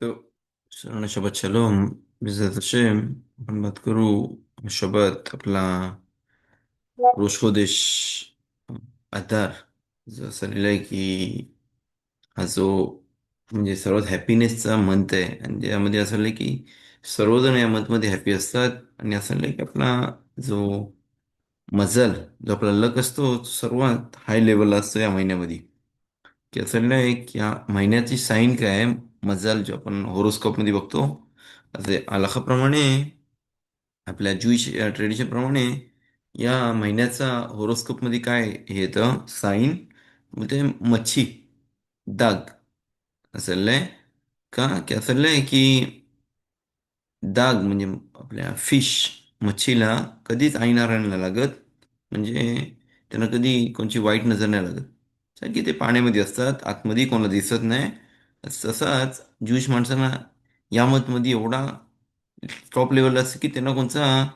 טוב, שלום, שבת שלום, בעזרת השם, आपण बात करू שבת आपला ראש חודש अदार जो असा लिहिलाय की हा जो म्हणजे सर्वात हॅपीनेसचा मंथ आहे आणि त्यामध्ये असं लिहिलंय की सर्वजण या मंथ मध्ये हॅपी असतात आणि असं लिहिलंय की आपला जो मजल जो आपला लक असतो तो सर्वात हाय लेवलला असतो या महिन्यामध्ये की असं लिहिलंय की या महिन्याची साईन काय आहे मजल जो आपण होरोस्कोप मध्ये बघतो असे आलाखाप्रमाणे आपल्या ज्यूइश ट्रेडिशन प्रमाणे या महिन्याचा होरोस्कोप मध्ये काय हे येतं साईन म्हणजे मच्छी डाग असं का की असं की डाग म्हणजे आपल्या फिश मच्छीला कधीच आईनारा नाही लागत म्हणजे त्यांना कधी कोणची वाईट नजर नाही लागत कारण की ते पाण्यामध्ये असतात आतमध्ये कोणाला दिसत नाही तसाच ज्यूइश माणसांना या मतमध्ये एवढा टॉप लेवलला असतं की त्यांना कोणचा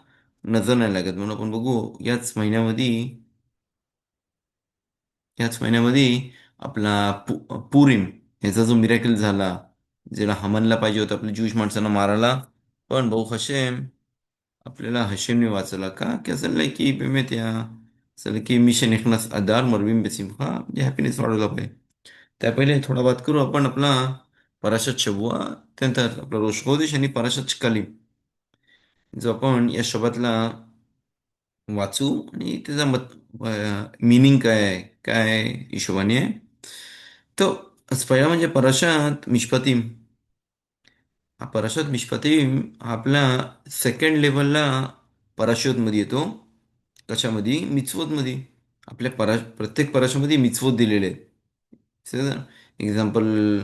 नजर नाही लागत म्हणून आपण बघू याच महिन्यामध्ये आपला पुरीम ह्याचा जो मिरॅकल झाला ज्याला हमनला पाहिजे होता आपल्या ज्यूइश माणसांना मारायला पण भाऊ हशेम आपल्याला हशेमने वाचला का की असं नाही की बेमेत या असं की मिशन एकनास आधार मरवीम बेसिम हा म्हणजे हॅपीनेस वाढवला पाहिजे त्या पहिले थोडा बात करू आपण आपला पराशत शबुआ त्यानंतर आपला रोष आणि पराशत शकाली जो आपण या शब्दातला वाचू आणि त्याचा मिनिंग काय आहे काय हिशोबाने आहे तर पहिला म्हणजे पराशात मिशपातीम हा पराशत मिशपातीम हा आपला सेकंड लेवलला पराशोतमध्ये येतो कशामध्ये मिtzvotमध्ये आपल्या प्रत्येक पराशामध्ये मिtzvot दिलेले आहेत एक्झाम्पल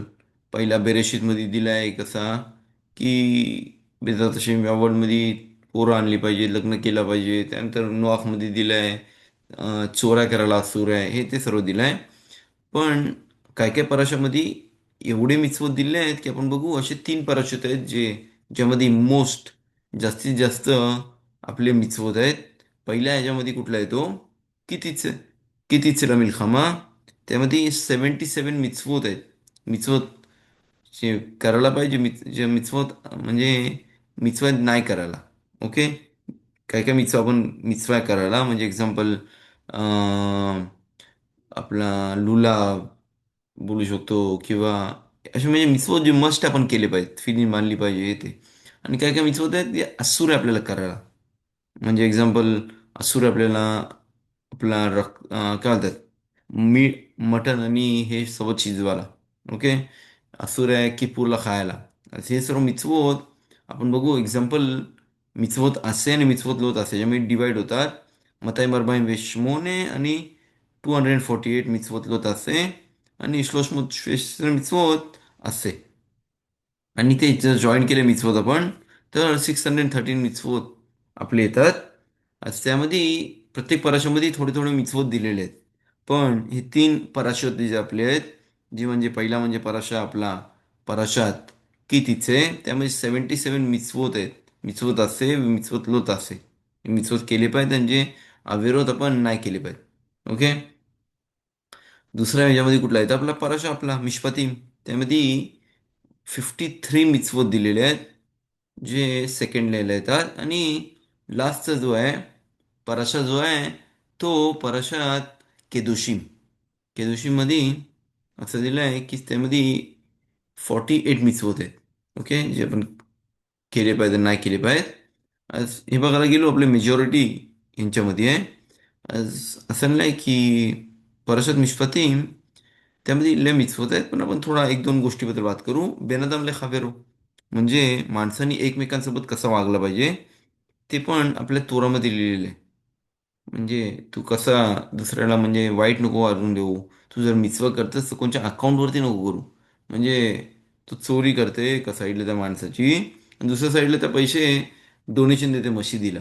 पहिला बेरेशीतमध्ये दिलाय कसा की बेजात अशी वर्ल्डमध्ये पोरं आणली पाहिजे लग्न केलं पाहिजे त्यानंतर नोआखमध्ये दिलाय चोऱ्या करायला असूर आहे हे ते सर्व दिलंय पण काय काय पराशामध्ये एवढे मिचवत दिले आहेत की आपण बघू असे तीन पराशूत आहेत ज्यामध्ये जास्तीत जास्त आपले मिचवत आहेत पहिल्या ह्याच्यामध्ये कुठला येतो कितीच कितीचला मिल्खामा त्यामध्ये 77 मिचवत आहेत मिचवत जे करायला पाहिजे जे मिचवत म्हणजे मिचवत नाही करायला ओके काय काय मिचवा आपण मिचवा करायला म्हणजे एक्झाम्पल आपला लुला बोलू शकतो किंवा असे म्हणजे मिसवत जे मस्ट आपण केले पाहिजेत फिलिंग मानली पाहिजे हे ते आणि काय काय मिसवत आहेत ते असूर आहे आपल्याला करायला म्हणजे एक्झाम्पल असूर आपल्याला आपला काय म्हणतात मटण आणि हे सोबत शिजवायला ओके असूर आहे किपूरला खायला असं हे सर्व मिचवत आपण बघू एक्झाम्पल मिचवत असे आणि मिचवत लोत असे ज्यामुळे डिवाइड होतात मताई वेशमोने आणि 248 मिचवत लोत असे आणि 316 मिचवत असे आणि ते जर जॉईन केले मिचवत आपण तर 613 मिचवत आपले येतात त्यामध्ये प्रत्येक पराशामध्ये थोडे थोडे मिचवत दिलेले आहेत पण हे तीन पराशत जे आपले आहेत जी म्हणजे पहिला म्हणजे पराशा आपला पराशात कितीचे त्यामध्ये 77 मिचवत आहेत मिचवत असे मिचवत लोत असे मिचवत केले पाहिजेत आणि जे अविरोध आपण नाही केले पाहिजेत ओके दुसऱ्या ह्याच्यामध्ये कुठला आहे तर आपला पराशा आपला मिशपातीम त्यामध्ये 53 मिचवत दिलेले आहेत जे सेकंड लेवलला येतात आणि लास्टचा जो आहे पराशा जो आहे तो पराशात केदुशिम केदुशिममध्ये असं दिलं आहे की त्यामध्ये 48 मिचवत आहेत ओके जे आपण केले पाहिजे नाही केले पाहिजेत आज हे बघायला गेलो आपली मेजॉरिटी यांच्यामध्ये आहे आज असं नाही की परशत मिशपातीम त्यामध्ये लय मिचवत आहेत पण आपण थोडा एक दोन गोष्टीबद्दल बात करू बेनदम ले खावेरो म्हणजे माणसांनी एकमेकांसोबत कसं वागलं पाहिजे ते पण आपल्या तोरामध्ये लिहिलेलं आहे म्हणजे तू कसा दुसऱ्याला म्हणजे वाईट नको वागून देऊ तू जर मिचवं करतेस तर कोणच्या अकाउंटवरती नको करू म्हणजे तू चोरी करते एका साईडला त्या माणसाची आणि दुसऱ्या साईडला त्या पैसे डोनेशन देते मशिदीला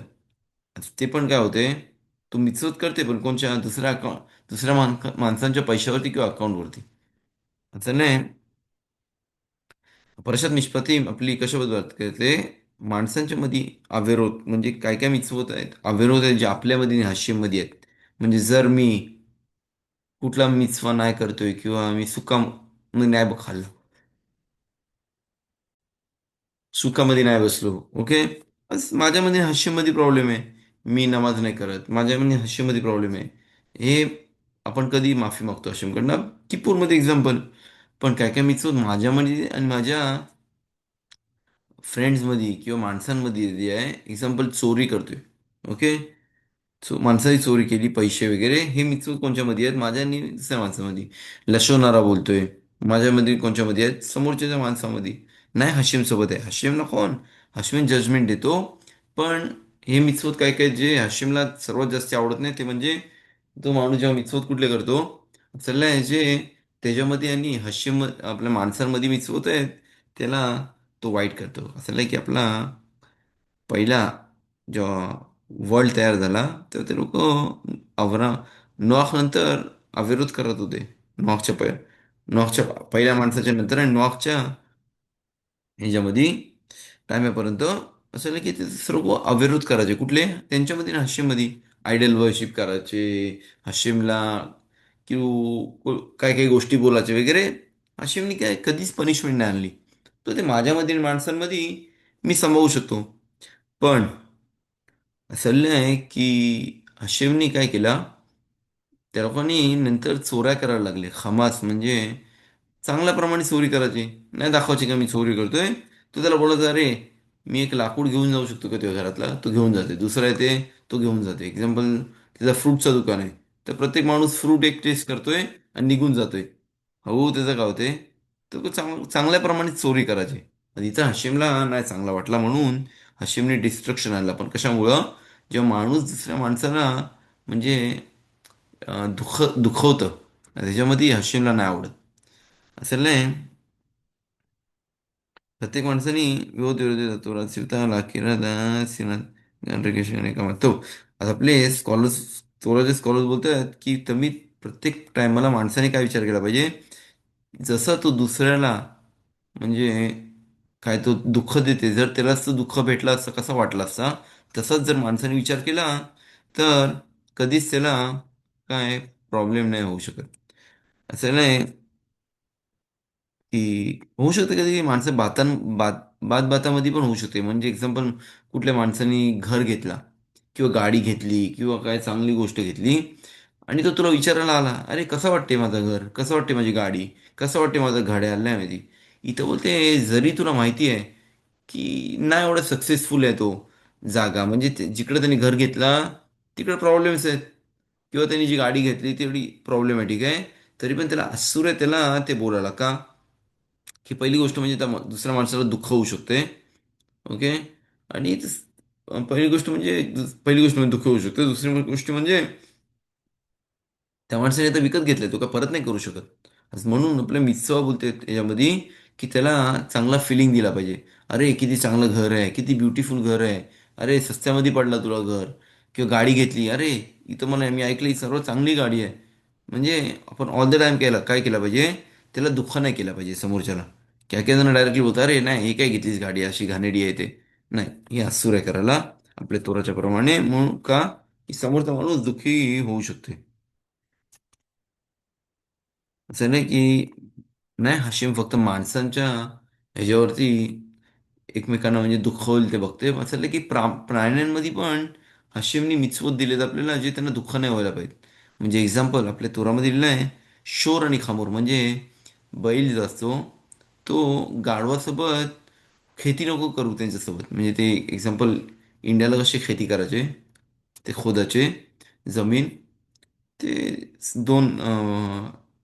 आता ते पण काय होते तू मिचवत करते पण कोणच्या दुसऱ्या माणसांच्या पैशावरती किंवा अकाउंटवरती असं नाही परशात निष्पत्ती आपली कशाबद्दल बात करते माणसांच्या मध्ये अविरोध म्हणजे काय काय मिक्स आहेत अविरोध आहेत जे आपल्यामध्ये आणि हास्यमध्ये आहेत म्हणजे जर मी कुठला मिचवा नाही करतोय किंवा मी सुका नाही खाल्लं सुखामध्ये नाही बसलो. ओके. बस माझ्यामध्ये हास्यामध्ये प्रॉब्लेम आहे. मी नमाज नाही करत, माझ्यामध्ये हास्यामध्ये प्रॉब्लेम आहे. हे आपण कधी माफी मागतो हाशिमकडनं, किपूरमध्ये एक्झाम्पल. पण काय काय मित्र माझ्यामध्ये आणि माझ्या फ्रेंड्समध्ये किंवा माणसांमध्ये जे आहे एक्झाम्पल चोरी करतोय. ओके. माणसाची चोरी केली पैसे वगैरे, हे मित्र कोणच्यामध्ये आहेत, माझ्या आणि दुसऱ्या माणसामध्ये. लशवणारा बोलतोय, माझ्यामध्ये कोणच्यामध्ये आहेत, समोरच्या माणसामध्ये. नाही हशीम सोबत आहे. हशीमला कोण, हशीम जजमेंट देतो. पण हे मित्रहोत काय काय जे हशीमला सर्वात जास्त आवडत नाही ते म्हणजे, तो माणूस जेव्हा मित्रहोत कुठले करतो, चाललाय जे त्याच्यामध्ये आणि हशीम आपल्या माणसांमध्ये मित्रहोत आहेत, त्याला तो वाईट करतो. असं नाही की आपला पहिला जेव्हा वर्ल्ड तयार झाला तेव्हा ते लोक अवरा नॉख नंतर अविरोध करत होते. नॉखच्या नॉखच्या पहिल्या माणसाच्या नंतर आणि नॉखच्या ह्याच्यामध्ये टायमापर्यंत असं नाही की ते सर्व अविरोध करायचे कुठले त्यांच्यामध्ये ना हशिममध्ये आयडल वर्शिप करायचे. हशिमला किंवा काय काही गोष्टी बोलायचे वगैरे. हशिमने काय कधीच पनिशमेंट नाही आणली. तर ते माझ्यामधील माणसांमध्ये मी सांभाळू शकतो. पण असं आहे की हशिमने काय केला, त्या लोकांनी नंतर चोऱ्या करायला लागले. खमास म्हणजे चांगल्या प्रमाणे चोरी करायची, नाही दाखवायची का मी चोरी करतोय. तो त्याला बोलायचा, अरे मी एक लाकूड घेऊन जाऊ शकतो का तुझ्या घरातला, तो घेऊन जाते. दुसरा येते, तो घेऊन जाते. एक्झाम्पल, त्याचा फ्रूटचं दुकान आहे, तर प्रत्येक माणूस फ्रूट एक टेस्ट करतोय आणि निघून जातोय. हो त्याचं काय होते, तर तो चांगल्या प्रमाणे चोरी करायची. आणि इथं हशिमला नाही चांगला वाटला म्हणून हशिमने डिस्ट्रक्शन आणला. पण कशामुळं, जेव्हा माणूस दुसऱ्या माणसाला म्हणजे दुखवतं, त्याच्यामध्ये हशिमला नाही आवडत. असेल नाही. प्रत्येक माणसाने विरोध विरोधी तत्वाला शिवता किरादा सिनात गांडरकेशन एका तो. आता आपले स्कॉलर्स, थोराचे स्कॉलर्स बोलतात की तुम्ही प्रत्येक टायमाला माणसाने काय विचार केला पाहिजे, जसा तो दुसऱ्याला म्हणजे काय तो दुःख देते, जर त्यालाच तो दुःख भेटला असता कसा वाटला असता, तसाच जर माणसाने विचार केला तर कधीच त्याला काय प्रॉब्लेम नाही होऊ शकत. असं नाही की होऊ शकते कधी माणसं बात बातामध्ये पण होऊ शकते. म्हणजे एक्झाम्पल, कुठल्या माणसाने घर घेतला किंवा गाडी घेतली किंवा काय चांगली गोष्ट घेतली, आणि तो तुला विचारायला आला, अरे कसं वाटते माझं घर, कसं वाटते माझी गाडी, कसं वाटते माझं घड्याळ, नाही माहिती. इथं बोलते जरी तुला माहिती आहे की नाही एवढा सक्सेसफुल आहे तो जागा, म्हणजे जिकडे त्यांनी घर घेतला तिकडे प्रॉब्लेम्स आहेत, किंवा त्यांनी जी गाडी घेतली तेवढी प्रॉब्लेमॅटिक आहे, तरी पण त्याला असूर आहे त्याला ते बोलायला का, की पहिली गोष्ट म्हणजे त्या दुसऱ्या माणसाला दुःख होऊ शकते. ओके. आणि पहिली गोष्ट म्हणजे दुःख होऊ शकते. दुसरी गोष्ट म्हणजे त्या माणसाने आता विकत घेतलंय, तो का परत नाही करू शकत. आज म्हणून आपल्या मितवा बोलते याच्यामध्ये की त्याला चांगला फिलिंग दिला पाहिजे. अरे किती चांगलं घर आहे, किती ब्युटिफुल घर आहे, अरे सस्त्यामध्ये पडला तुला घर, किंवा गाडी घेतली, अरे इथं मला मी ऐकलं ही सर्वात चांगली गाडी आहे. म्हणजे आपण ऑल द टाइम काय केलं पाहिजे, त्याला दुःख नाही केलं पाहिजे समोरच्याला. काय काय जण डायरेक्टली बोलतात, अरे नाही हे काय घेतलीस गाडी अशी घाणेरडी आहे ते. नाही, हे असूर आहे करायला आपल्या तोराच्या प्रमाणे. म्हणून का, की समोरचा माणूस दुःखी होऊ शकते. असं नाही की नाही हाशिम फक्त माणसांच्या ह्याच्यावरती एकमेकांना म्हणजे दुःख होईल ते बघते. असं नाही की प्राण्यांमध्ये पण हाशिमनी मिचवत दिलेत आपल्याला, जे त्यांना दुःख नाही व्हायला पाहिजे. म्हणजे एक्झाम्पल आपल्या तोरामध्ये दिलेलं आहे, शोर आणि खामोर. म्हणजे बैल जो असतो तो गाढवासोबत खेती नको करू त्यांच्यासोबत. म्हणजे ते एक्झाम्पल, इंडियाला कसे खेती करायचे, ते खोदाचे जमीन, ते दोन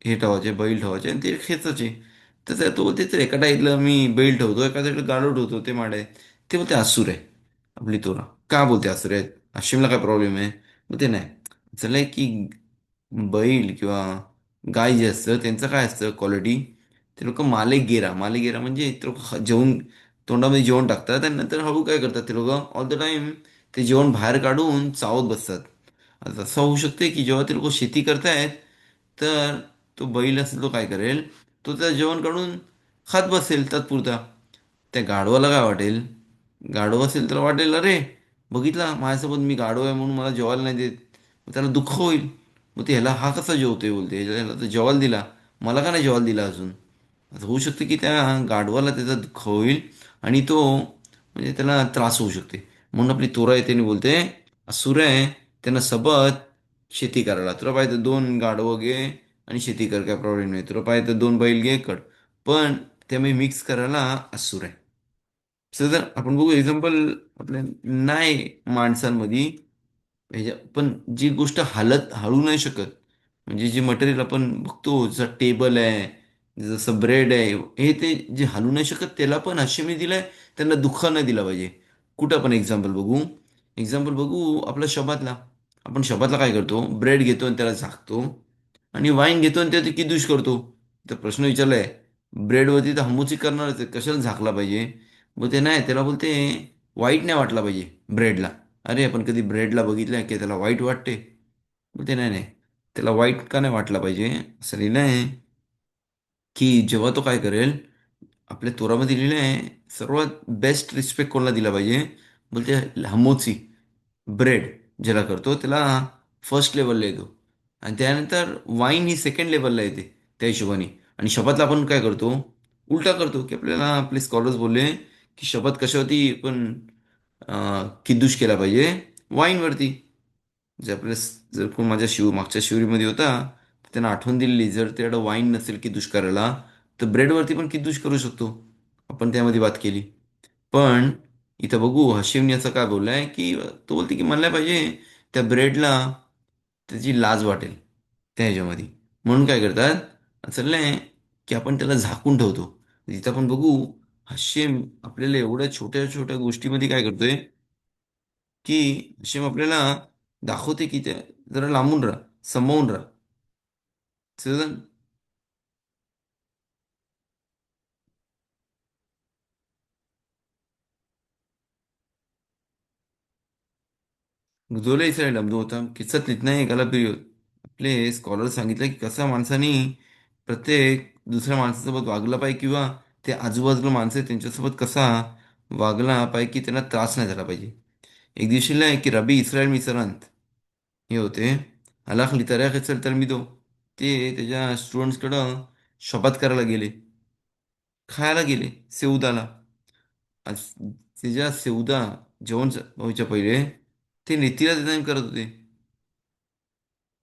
हे ठेवायचे, बैल ठेवायचे आणि ते खेचायचे. तर तो बोलते तर एका टाईपला मी बैल ठेवतो, एका साईडला गाढव ठेवतो, ते माडे. ते बोलते असूर आहे आपली तोरा. का बोलते असूर आहे, आशिमला काय प्रॉब्लेम आहे. बोलते नाही, चला की बैल किंवा गाय जे असतं त्यांचं काय असतं क्वालिटी, ते लोक माले गेरा म्हणजे ते लोक जेवण, तोंडामध्ये जेवण टाकतात आणि नंतर हळू काय करतात ते लोक, ऑल द टाइम ते जेवण बाहेर काढून चावत बसतात. आता असं होऊ शकते की जेव्हा ते लोक शेती करतायत, तर तो बैल असेल तो काय करेल, तो त्या जेवण काढून खात बसेल तात्पुरता. त्या गाढवाला काय वाटेल, गाढव असेल त्याला वाटेल, अरे बघितला माझ्यासोबत मी गाढव आहे म्हणून मला जेवायला नाही देत. मग त्याला दुःख होईल. मग ते ह्याला हा कसा जेवतोय बोलते, ह्याला तर जेवायला दिला, मला का नाही जेवायला दिला अजून. असं होऊ शकतं की त्या गाढवाला त्याचं दुःख होईल. आणि तो म्हणजे त्याला त्रास होऊ शकते. म्हणून आपली तोरा येते आणि बोलते असुर आहे त्यांना सबत शेती करायला. तुला पाहिजे तर दोन गाढवं घे आणि शेती कर, काय प्रॉब्लेम नाही. तुला पाहिजे तर दोन बैल घे कर, पण त्यामुळे मिक्स करायला असुर आहे. जर आपण बघू एक्झाम्पल आपल्या नाही माणसांमध्ये पण जी गोष्ट हालत हलू नाही शकत, म्हणजे जे मटेरियल आपण बघतो जसं टेबल आहे, जसं ब्रेड आहे, हे ते जे हलू नाही शकत त्याला पण हशेमी दिलंय. त्यांना दुःख नाही दिला पाहिजे. कुठं आपण एक्झाम्पल बघू आपल्या शबातला. आपण शबातला काय करतो, ब्रेड घेतो आणि त्याला झाकतो आणि वाईन घेतो आणि त्यात किदूश करतो. तर प्रश्न विचारलाय, ब्रेडवरती तर हमूची करणारच आहे, कशाला झाकला पाहिजे. मग ते नाही, त्याला बोलते वाईट नाही वाटला पाहिजे ब्रेडला. अरे आपण कधी ब्रेडला बघितलंय की त्याला वाईट वाटते. बोलते नाही नाही, त्याला वाईट का नाही वाटला पाहिजे. असं लिहिलं आहे की जेव्हा तो काय करेल, आपल्या तोरामध्ये लिहिलं आहे सर्वात बेस्ट रिस्पेक्ट कोणाला दिला पाहिजे. बोलते हमोची ब्रेड ज्याला करतो त्याला फर्स्ट लेवलला येतो, आणि त्यानंतर वाईन ही सेकंड लेवलला येते त्या हिशोबाने. आणि शपथला आपण काय करतो, उलटा करतो. की आपल्याला आपले स्कॉलर्स बोलले की शपथ कशावरती पण किद्दूश केला पाहिजे, वाईनवरती. जर कोण माझ्या मागच्या शिवरीमध्ये होता तर त्यांना आठवण दिलेली, जर त्याकडं वाईन नसेल किद्दूश करायला तर ब्रेडवरती पण किद्दूश करू शकतो. आपण त्यामध्ये बात केली. पण इथं बघू हशिमने असं काय बोललाय की तो बोलते की म्हणलं पाहिजे त्या ब्रेडला त्याची लाज वाटेल त्या ह्याच्यामध्ये. म्हणून काय करतात चाललंय की आपण त्याला झाकून ठेवतो. इथं आपण बघू हास्यम आपल्याला एवढ्या छोट्या छोट्या गोष्टीमध्ये काय करतोय की हास्यम आपल्याला दाखवते की त्या जरा लांबून राहा, संभावून राहा. समजलं? गझोले इस्रायल अब्दू होता किस्सात लिहित नाही एकाला पिरियड. आपले स्कॉलर सांगितलं की कसा माणसाने प्रत्येक दुसऱ्या माणसासोबत वागलं पाहिजे, किंवा ते आजूबाजूला माणसं आहेत त्यांच्यासोबत कसा वागला पाहिजे की त्यांना त्रास नाही झाला पाहिजे. एक दिवशीला आहे की रबी इस्रायल मिसरांत हे होते, हलाख लितार्या खेचल तर मी तो ते त्याच्या स्टुडंट्सकडं शपथ करायला गेले, खायला गेले सेवदाला. आज त्याच्या सेवदा जेवण व्हायच्या पहिले ते नेतीला देदान करत होते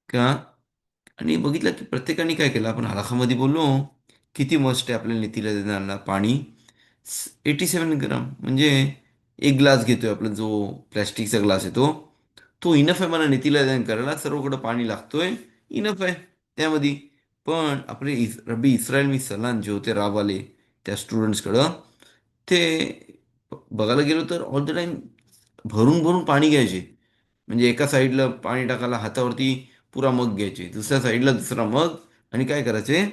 का. आणि बघितलं की प्रत्येकाने काय केलं, आपण हलाखामध्ये बोललो किती मस्त आहे आपल्या नेतीला देण्याला पाणी. 87 ग्राम म्हणजे एक ग्लास घेतोय आपला जो प्लॅस्टिकचा ग्लास येतो, तो इनफ आहे मला नेतीला देण करायला. सर्वकडं पाणी लागतोय, इनफ आहे त्यामध्ये. पण आपले रब्बी इस्रायल मी सलान जे होते राववाले त्या स्टुडंट्सकडं, ते बघायला गेलो तर ऑल द टाइम भरून भरून पाणी घ्यायचे. म्हणजे एका साईडला पाणी टाकायला हातावरती पुरा मग घ्यायचे, दुसऱ्या साईडला दुसरा मग, आणि काय करायचे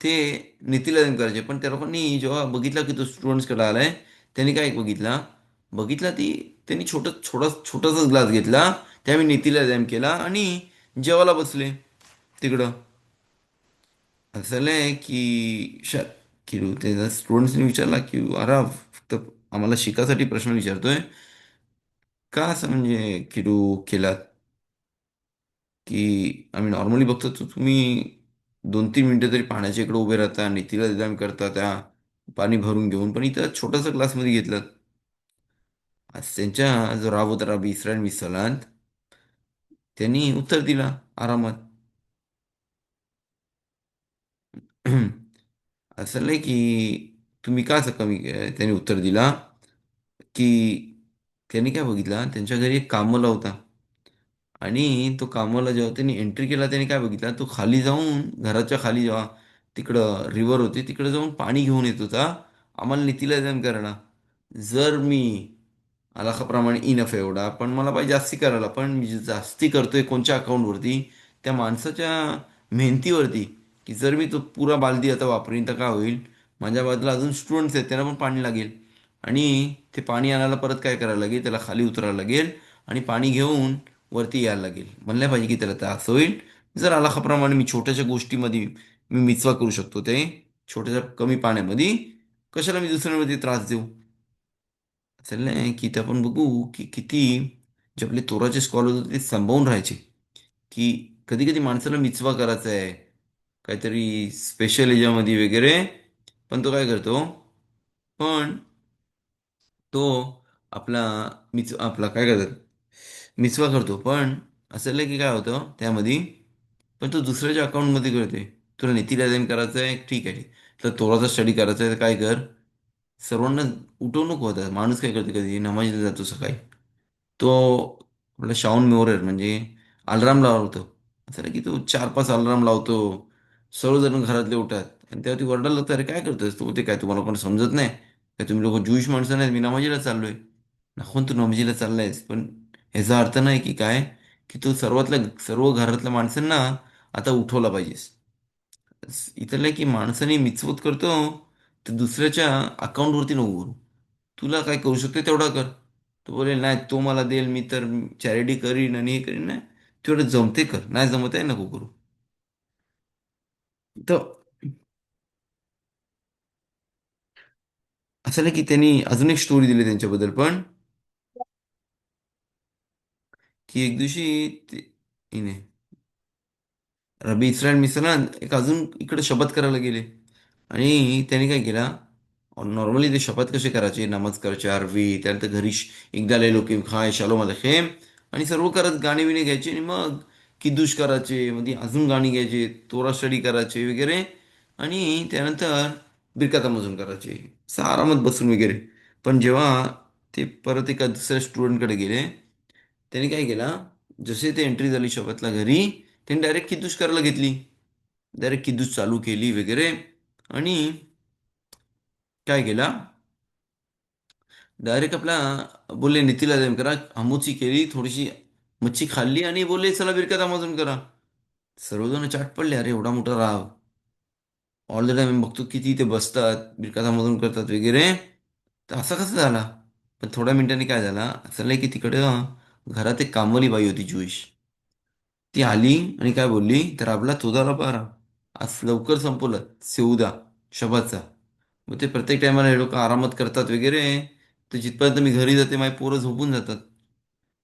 ते नीतीला करायचे. पण त्या लोकांनी जेव्हा बघितला की तो स्टुडंट्सकडे आलाय, त्यांनी काय बघितला ती त्यांनी छोटासाच ग्लास घेतला, त्यावेळी नीतीला दॅम केला आणि जेवायला बसले तिकडं. असं आहे की की त्याचा स्टुडंट्सनी विचारला की अरे फक्त आम्हाला शिकासाठी प्रश्न विचारतोय का, असं म्हणजे किडू केलात. की आम्ही नॉर्मली बघतो तर तुम्ही 2-3 मिनिटं तरी पाण्याच्या इकडे उभे राहता आणि तिला निदान करता त्या पाणी भरून घेऊन, पण इथं छोटासा ग्लासमध्ये घेतलं. आज त्यांच्या जो राब होता राबी इस्रायल मिसलात, त्यांनी उत्तर दिला आरामात. असं नाही की तुम्ही का असं कमी त्यांनी उत्तर दिला की त्यांनी काय बघितलं, त्यांच्या घरी एक कामवाला होता. आणि तो कामाला जेव्हा त्यांनी एंट्री केला त्यांनी काय बघितलं, तो खाली जाऊन घराच्या खाली जेव्हा तिकडं रिव्हर होती तिकडे जाऊन पाणी घेऊन येत होता आम्हाला नीतीला एजन करायला. जर मी आलाखाप्रमाणे इनफ एवढा, पण मला पाहिजे जास्ती करायला, पण मी जास्ती करतोय कोणच्या अकाउंटवरती, त्या माणसाच्या मेहनतीवरती. की जर मी तो पुरा बालदी आता वापरीन तर काय होईल, माझ्या बाजूला अजून स्टुडंट्स आहेत त्यांना पण पाणी लागेल, आणि ते पाणी आणायला परत काय करायला लागेल, त्याला खाली उतरायला लागेल आणि पाणी घेऊन वरती यायला लागेल. म्हणलं पाहिजे की त्याला त्रास होईल. जर आलाखाप्रमाणे मी छोट्याशा गोष्टीमध्ये मी मिचवा करू शकतो, ते छोट्याशा कमी पाण्यामध्ये कशाला मी दुसऱ्यांवरती त्रास देऊ. चाललंय की ते आपण बघू की किती जे आपले तोराचे स्कॉलर होते ते संभावून राहायचे. की कधी कधी माणसाला मिचवा करायचा आहे काहीतरी स्पेशल याच्यामध्ये वगैरे, पण तो काय करतो पण तो आपला आपला काय करतात मिचवा करतो. पण असं की काय होतं त्यामध्ये, पण तो दुसऱ्याच्या अकाउंटमध्ये करतोय. तुला नीतीला जाईन करायचं आहे, ठीक आहे. तर तोराचा स्टडी करायचा आहे तर काय कर, सर्वांना उठवू नको होता. माणूस काय करते कधी नमाजला जातो सकाळी, तो आपला शाऊन मोरेर म्हणजे अलाराम लावतो. असं नाही की तो 4-5 अलाराम लावतो, सर्वजण घरातले उठतात आणि तेव्हा ती वरडायला लागतं, अरे काय करतोस तू, ते काय तुम्हाला कोणी समजत नाही काय, तुम्ही लोक ज्यूश माणसं नाहीत, मी नमाजीला चाललोय. नाखून तू नमाजीला चाललायस, पण ह्याचा अर्थ नाही की काय, की तू सर्व घरातल्या माणसांना आता उठवला पाहिजेस. इथलं की माणसाने मिचवत करतो, तर दुसऱ्याच्या अकाउंटवरती नको करू. तुला काय करू शकतो तेवढा कर. तो बोलेल नाही तो मला देईल, मी तर चॅरिटी करीन आणि हे करीन. नाही, तेवढं जमते कर, नाही जमत आहे नको करू. तर असं नाही की त्यांनी अजून एक स्टोरी दिली त्यांच्याबद्दल पण, की एक दिवशी हिने रबी इस्रायल मिसळान एक अजून इकडे शपथ करायला गेले. आणि त्याने काय केला, नॉर्मली ते शपथ कसे करायचे, नमाज करायचे अरवी, त्यानंतर घरी एकदा लय लोक खाय शालो खेम, आणि सर्व करत गाणे बिणे घ्यायचे आणि मग किद्दूश करायचे, मध्ये अजून गाणी घ्यायचे, तोरा स्टडी करायचे वगैरे. आणि त्यानंतर बिरकात अमाजून करायचे, असं आरामात बसून वगैरे. पण जेव्हा ते परत एका दुसऱ्या स्टुडंटकडे गेले, त्यांनी काय केला, जसे ते एंट्री झाली शपथला घरी, त्यांनी डायरेक्ट किद्दूश करायला घेतली. डायरेक्ट किद्दूश चालू केली वगैरे. आणि काय केला, डायरेक्ट आपला बोलले नीतीला जाईन करा, आमोची केली थोडीशी, मच्छी खाल्ली आणि बोलले चला बिरकत अमाजून करा. सर्वजण चाट पडले, अरे एवढा मोठा राव, ऑल द टाइम बघतो किती ते बसतात बिरकत अमाजून करतात वगैरे. तर असं कसं झाला. पण थोड्या मिनिटांनी काय झाला, असं नाही की तिकडे घरात एक कामवाली बाई होती ज्युईश. ती आली आणि काय बोलली, तर आपला तुझा पारा आज लवकर संपवलं सेउदा शबातचा. मग ते प्रत्येक टायमाला हे लोक आरामात करतात वगैरे. तर जिथपर्यंत मी घरी जाते माझी पोरं झोपून जातात.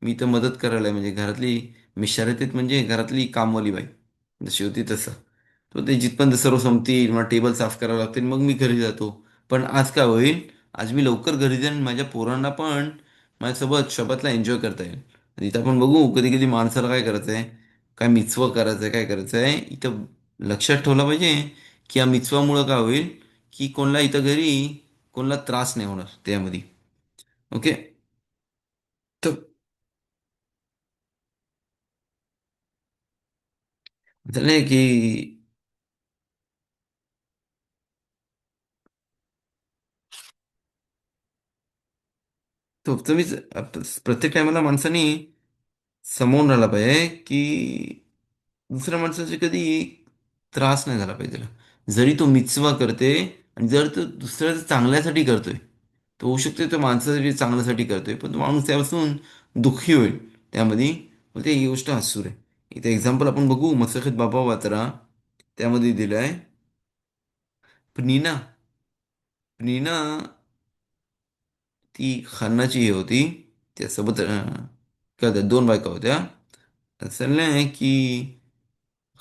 मी तर मदत करायला म्हणजे घरातली, मी शर्यतीत म्हणजे घरातली कामवाली बाई जशी होती तसं. तो ते जिथपर्यंत सर्व संपतील, मला टेबल साफ करावं लागतील, मग मी घरी जातो. पण आज काय होईल, आज मी लवकर घरी जाईन आणि माझ्या पोरांना पण माझ्यासोबत शबातला एन्जॉय करता येईल. आणि इथं आपण बघू कधी कधी माणसाला काय करायचं आहे, काय मिचवं करायचं आहे, काय करायचं आहे इथं. लक्षात ठेवलं पाहिजे की या मिचवामुळं काय होईल, की कोणाला इथं घरी कोणाला त्रास नाही होणार त्यामध्ये. ओके. तर झालं आहे की, तो तुम्हीच प्रत्येक टायमाला माणसानी समोरून राहिला पाहिजे की दुसऱ्या माणसाचे कधी त्रास नाही झाला पाहिजे त्याला. जरी तो मिचवा करते आणि जर तो दुसऱ्याच्या चांगल्यासाठी करतोय, तो होऊ शकते तो माणसासाठी चांगल्यासाठी करतोय, पण तो माणूस त्यापासून दुःखी होईल त्यामध्ये. मग ते ही गोष्ट असूर आहे. इथे एक्झाम्पल आपण बघू मसखत बाबा वाचरा, त्यामध्ये दिलं आहे. पनीना पनीना ती खानाची हे होती, त्यासोबत काय होत्या, दोन बायका होत्या. असं नाही की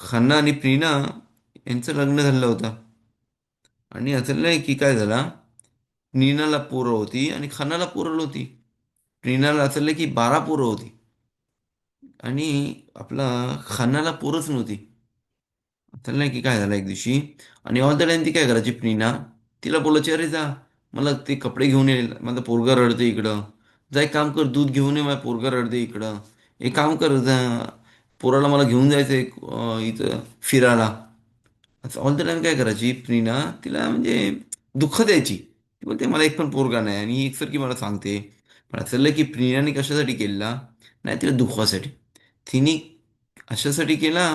खन्ना आणि प्रीना यांचं लग्न झालं होतं. आणि असं नाही की काय झाला, नीनाला पोरं होती आणि खन्नाला पोरं नव्हती. प्रीनाला असं की 12 पोरं होती आणि आपला खन्नाला पोरच नव्हती. तर नाही की काय झालं एक दिवशी, आणि ऑल द टाइम ती काय करायची प्रीना, तिला बोलायची अरे जा, मला ते कपडे घेऊन ये, माझा पोरगा रडते इकडं. जा एक काम कर, दूध घेऊन ये, माझा पोरगा रडते इकडं. एक काम कर जा, पोराला मला घेऊन जायचं इथं फिरायला. असं ऑल द टाइम काय करायची प्रीना, तिला म्हणजे दुःख द्यायची. ती बोलते मला एक पण पोरगा नाही आणि ही एकसारखी मला सांगते. पण असं की प्रियाने कशासाठी केलेला, नाही तिला दुखवासाठी. तिने अशासाठी केला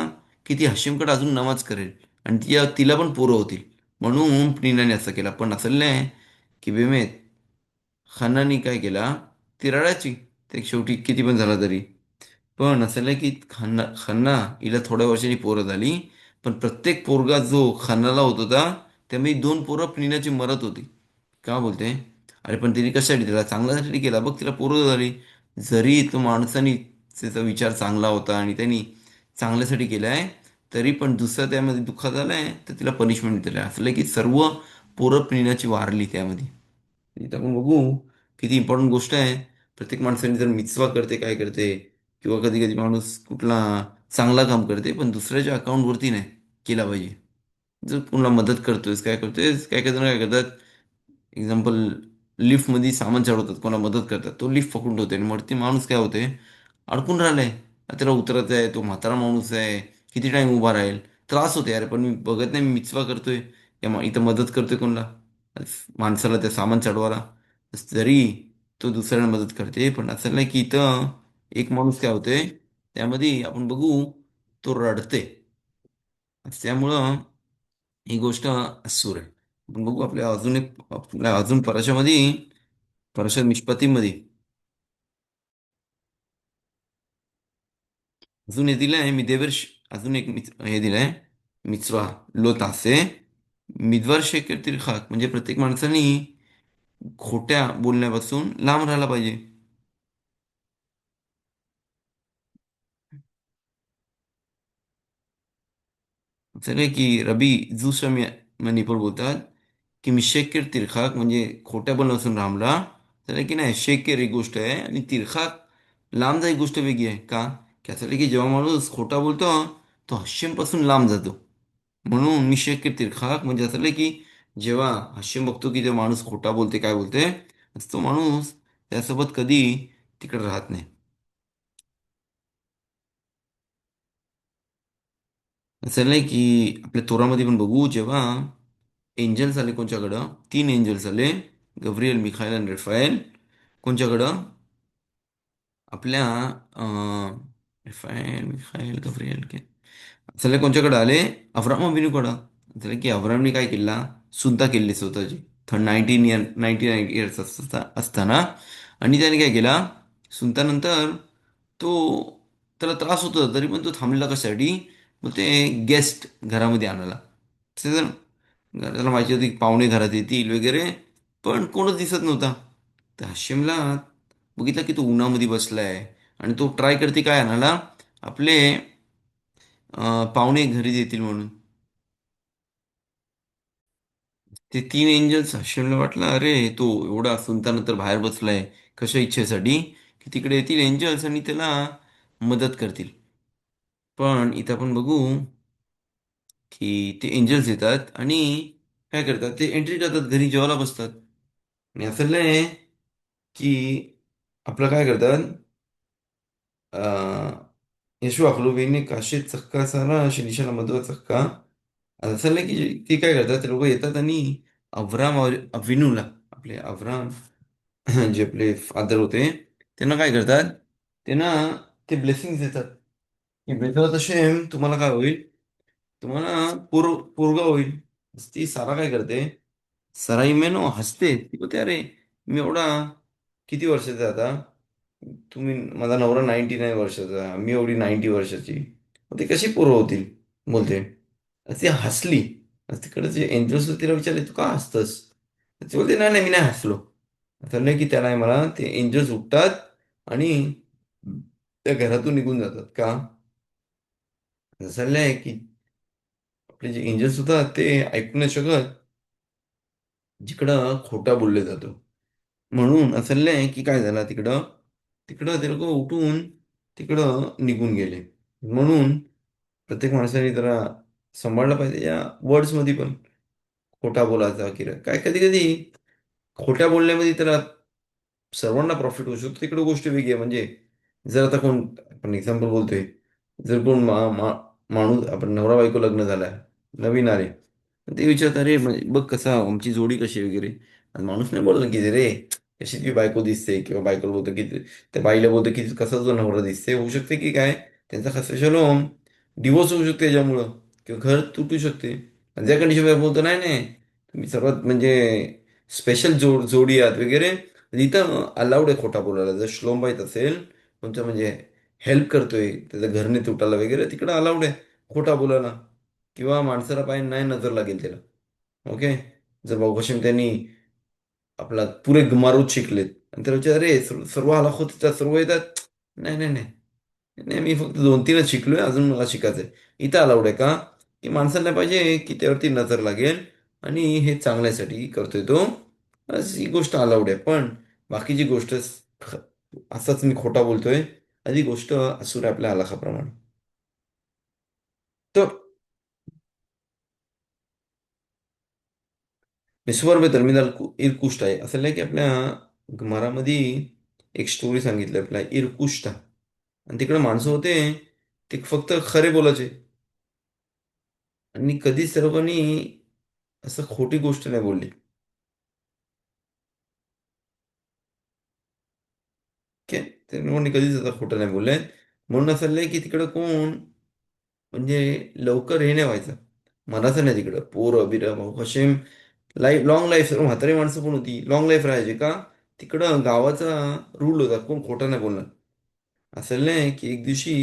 की ती हशीमकडे अजून नमाज करेल आणि तिला पण पोरं होतील, म्हणून प्रिनाने असं केला. पण असं नाही की बेमेत खन्नानी काय केला, ती रडायची ते शेवटी किती पण झाला तरी. पण असं नाही की खन्ना हिला थोड्या वर्षांनी पोरं झाली, पण प्रत्येक पोरगा जो खन्नाला होत होता, त्यामध्ये दोन पोरं प्रिनाची मरत होती. का बोलते, अरे पण तिने कशासाठी, तिला चांगल्यासाठी केला बघ, तिला पोरं झाली. जरी तो माणसानी त्याचा विचार चांगला होता आणि त्यांनी चांगल्यासाठी केलाय, तरी पण दुसरा त्यामध्ये दुःखात आलाय तर तिला पनिशमेंट दिलं. असलं की सर्व पोरं प्रिनाची वारली त्यामध्ये. इथं आपण बघू किती इम्पॉर्टंट गोष्ट आहे. प्रत्येक माणसाने जर मिचवा करते काय करते, किंवा कधी कधी माणूस कुठला चांगला काम करते पण दुसऱ्याच्या अकाउंटवरती नाही केला पाहिजे. जर कोणाला मदत करतोयस काय करतोयस, काय करतात काय करतात, एक्झाम्पल लिफ्टमध्ये सामान चढवतात, कोणाला मदत करतात, तो लिफ्ट पकडून ठेवते आणि वरती माणूस काय होते, अडकून राहिलाय. त्याला उतरायचं आहे, तो म्हातारा माणूस आहे, किती टाइम उभा राहील, त्रास होते यार. पण मी बघत नाही, मी मिचवा करतोय इथं मदत करतोय कोणाला, माणसाला त्या सामान चढवायला, जरी तो दुसऱ्याला मदत करते. पण असं नाही की इथं एक माणूस काय होते त्यामध्ये आपण बघू, तो रडते. त्यामुळं ही गोष्ट अस्सूर आहे. आपण बघू आपल्या अजून एक, आपल्या अजून परशामध्ये, परशात निष्पत्तीमध्ये अजून हे दिलंय मी देवर्ष, अजून एक हे दिलंय, मिtzवा लो तासे मिदवर शेकर तिरखाक, म्हणजे प्रत्येक माणसाने खोट्या बोलण्यापासून लांब राहायला पाहिजे. असं नाही की रबी जुसमी मणिपूर बोलतात की मी शेकर तिरखाक, म्हणजे खोट्या बोलण्यापासून रामला. तर की नाही, शेकर एक गोष्ट आहे आणि तिरखाक लांब जा एक गोष्ट वेगळी आहे का. की असं नाही की जेव्हा माणूस खोटा बोलतो तो हश्यमपासून लांब जातो. म्हणून मी शेकर तिरखाक म्हणजे असं नाही की जेव्हा हश्यम बघतो की ते माणूस खोटा बोलते काय बोलते, तर तो माणूस त्यासोबत कधी तिकडे राहत नाही. असं नाही की आपल्या तोरामध्ये पण बघू, जेव्हा एंजल्स आले कोणच्याकडं, तीन एंजल्स आले, गब्रियल, मिखाईल आणि रफाएल. कोणच्याकडं, आपल्या रफाएल, मिखाईल, गब्रियल के चले कोणच्याकडे आले, अब्राहम अभिनूकडं. चले की अब्राहमने काय केला, सुद्धा केली स्वतःची 99 इयर्स असताना. आणि त्याने काय केला, सुनतानंतर तो, त्याला त्रास होत होता तरी पण तो थांबलेला कशासाठी, मग ते गेस्ट घरामध्ये आणायला. तर त्याला माहिती होती की पाहुणे घरात येतील वगैरे, पण कोणच दिसत नव्हता. तर हाशिमला बघितलं की तो उन्हामध्ये बसलाय आणि तो ट्राय करते काय आणायला, आपले पाहुणे घरी येतील म्हणून. ते तीन एंजल्स हाशिमला वाटलं, अरे तो एवढा सुलतान बाहेर बसलाय कशा इच्छेसाठी, की तिकडे येतील एंजल्स आणि त्याला मदत करतील. पण इथं आपण बघू की ते एंजल्स येतात आणि काय करतात, ते एंट्री करतात, घरी जेवायला बसतात. आणि असं नाही की आपलं काय करतात, येशू अकलूबीने काशीत चक्का सारा शिनिशाला मधवा चक्का. असं नाही की ती काय करतात, ते लोक येतात आणि अव्राम अविनूला, आपले अव्राम जे आपले फादर होते, त्यांना काय करतात, त्यांना ते ब्लेसिंग देतात की बेटा शेम तुम्हाला काय होईल, तुम्हाला पोरगा होईल. ती सारा काय करते, सराई मेनो हसते, ती बोलते अरे मी एवढा किती वर्षाचा आहे आता, तुम्ही, माझा नवरा 99 वर्षाचा, मी एवढी 90 वर्षाची, मग ते कशी पोरं होतील, बोलते. ती हसली. तिकडे जे एंजल्स होते तिला विचारले, तू का हसतस. ती बोलते नाही नाही मी नाही हसलो. ठरलं की त्या मला ते एंजल्स उठतात आणि त्या घरातून निघून जातात का. असं आहे की आपले जे एंजल्स होतात ते ऐकू नाही शकत जिकडं खोटा बोलले जातो. म्हणून असं आहे की काय झालं तिकडं, तिकडं ते लोक उठून तिकडं निघून गेले. म्हणून प्रत्येक माणसाने जरा सांभाळलं पाहिजे या वर्ड्समध्ये पण, खोटा बोलायचा की काय, कधी कधी खोट्या बोलण्यामध्ये त्याला सर्वांना प्रॉफिट होऊ शकतो, तिकडे गोष्ट वेगळी आहे. म्हणजे जर आता कोण, आपण एक्झाम्पल बोलतोय, जर कोण माणूस, आपण नवरा बायको लग्न झालाय, नवीन आले, ते विचारतात अरे म्हणजे बघ कसा आमची जोडी कशी आहे वगैरे. आणि माणूस नाही बोलतो की रे कशी ती बायको दिसते, किंवा बायकोला बोलतो की त्या बाईला बोलतो की कसा जो नवरा दिसते. होऊ शकते की काय, त्यांचा खास शलोम डिवोर्स होऊ शकते त्याच्यामुळं, किंवा घर तुटू शकते. आणि ज्या कंडिशन बोलतो नाही नाही तुम्ही सर्वात म्हणजे स्पेशल जोडी आहात वगैरे, इथं अलाउड आहे खोटा बोलायला. जर श्लोम बाईत असेल, तुमचं म्हणजे हेल्प करतोय त्याचं घरने तुटायला वगैरे, तिकडं अलाउड आहे खोटा बोलायला. किंवा माणसाला पाहिजे नाही नजर लागेल त्याला. ओके. जर भाऊ त्यांनी आपला पुरे गमारूच शिकलेत आणि त्याला विचार अरे सर्व हलाखत येतात, सर्व येतात, नाही नाही नाही नाही मी फक्त 2-3च शिकलोय, अजून मला शिकायचंय. इथं अलाउड आहे का, की माणसाला पाहिजे की त्यावरती नजर लागेल आणि हे चांगल्यासाठी करतोय तो. बस ही गोष्ट अलाउड आहे. पण बाकीची गोष्ट असाच मी खोटा बोलतोय, आधी गोष्ट असूर आहे आपल्या आलाखाप्रमाणे. तर निस्वर्ग टर्मिनल इरकुष्ट आहे. असं नाही की आपल्या घरामध्ये एक स्टोरी सांगितली आपल्या इरकुष्ट आणि तिकडे माणसं होते, ते फक्त खरे बोलायचे आणि कधीच त्या लोकांनी असं खोटी गोष्ट नाही बोलली. काय त्या लोकांनी कधीच असं खोटं नाही बोलले. म्हणून असं नाही की तिकडं कोण म्हणजे लवकर हे नाही व्हायचं. मनाचं नाही तिकडं पोरं बिरं भाऊ कसे लाईफ लॉंग लाईफ सर्व म्हातारी माणसं पण होती लॉंग लाईफ राहायची का तिकडं गावाचा रूल होता कोण खोटं नाही बोलणार. असं नाही की एक दिवशी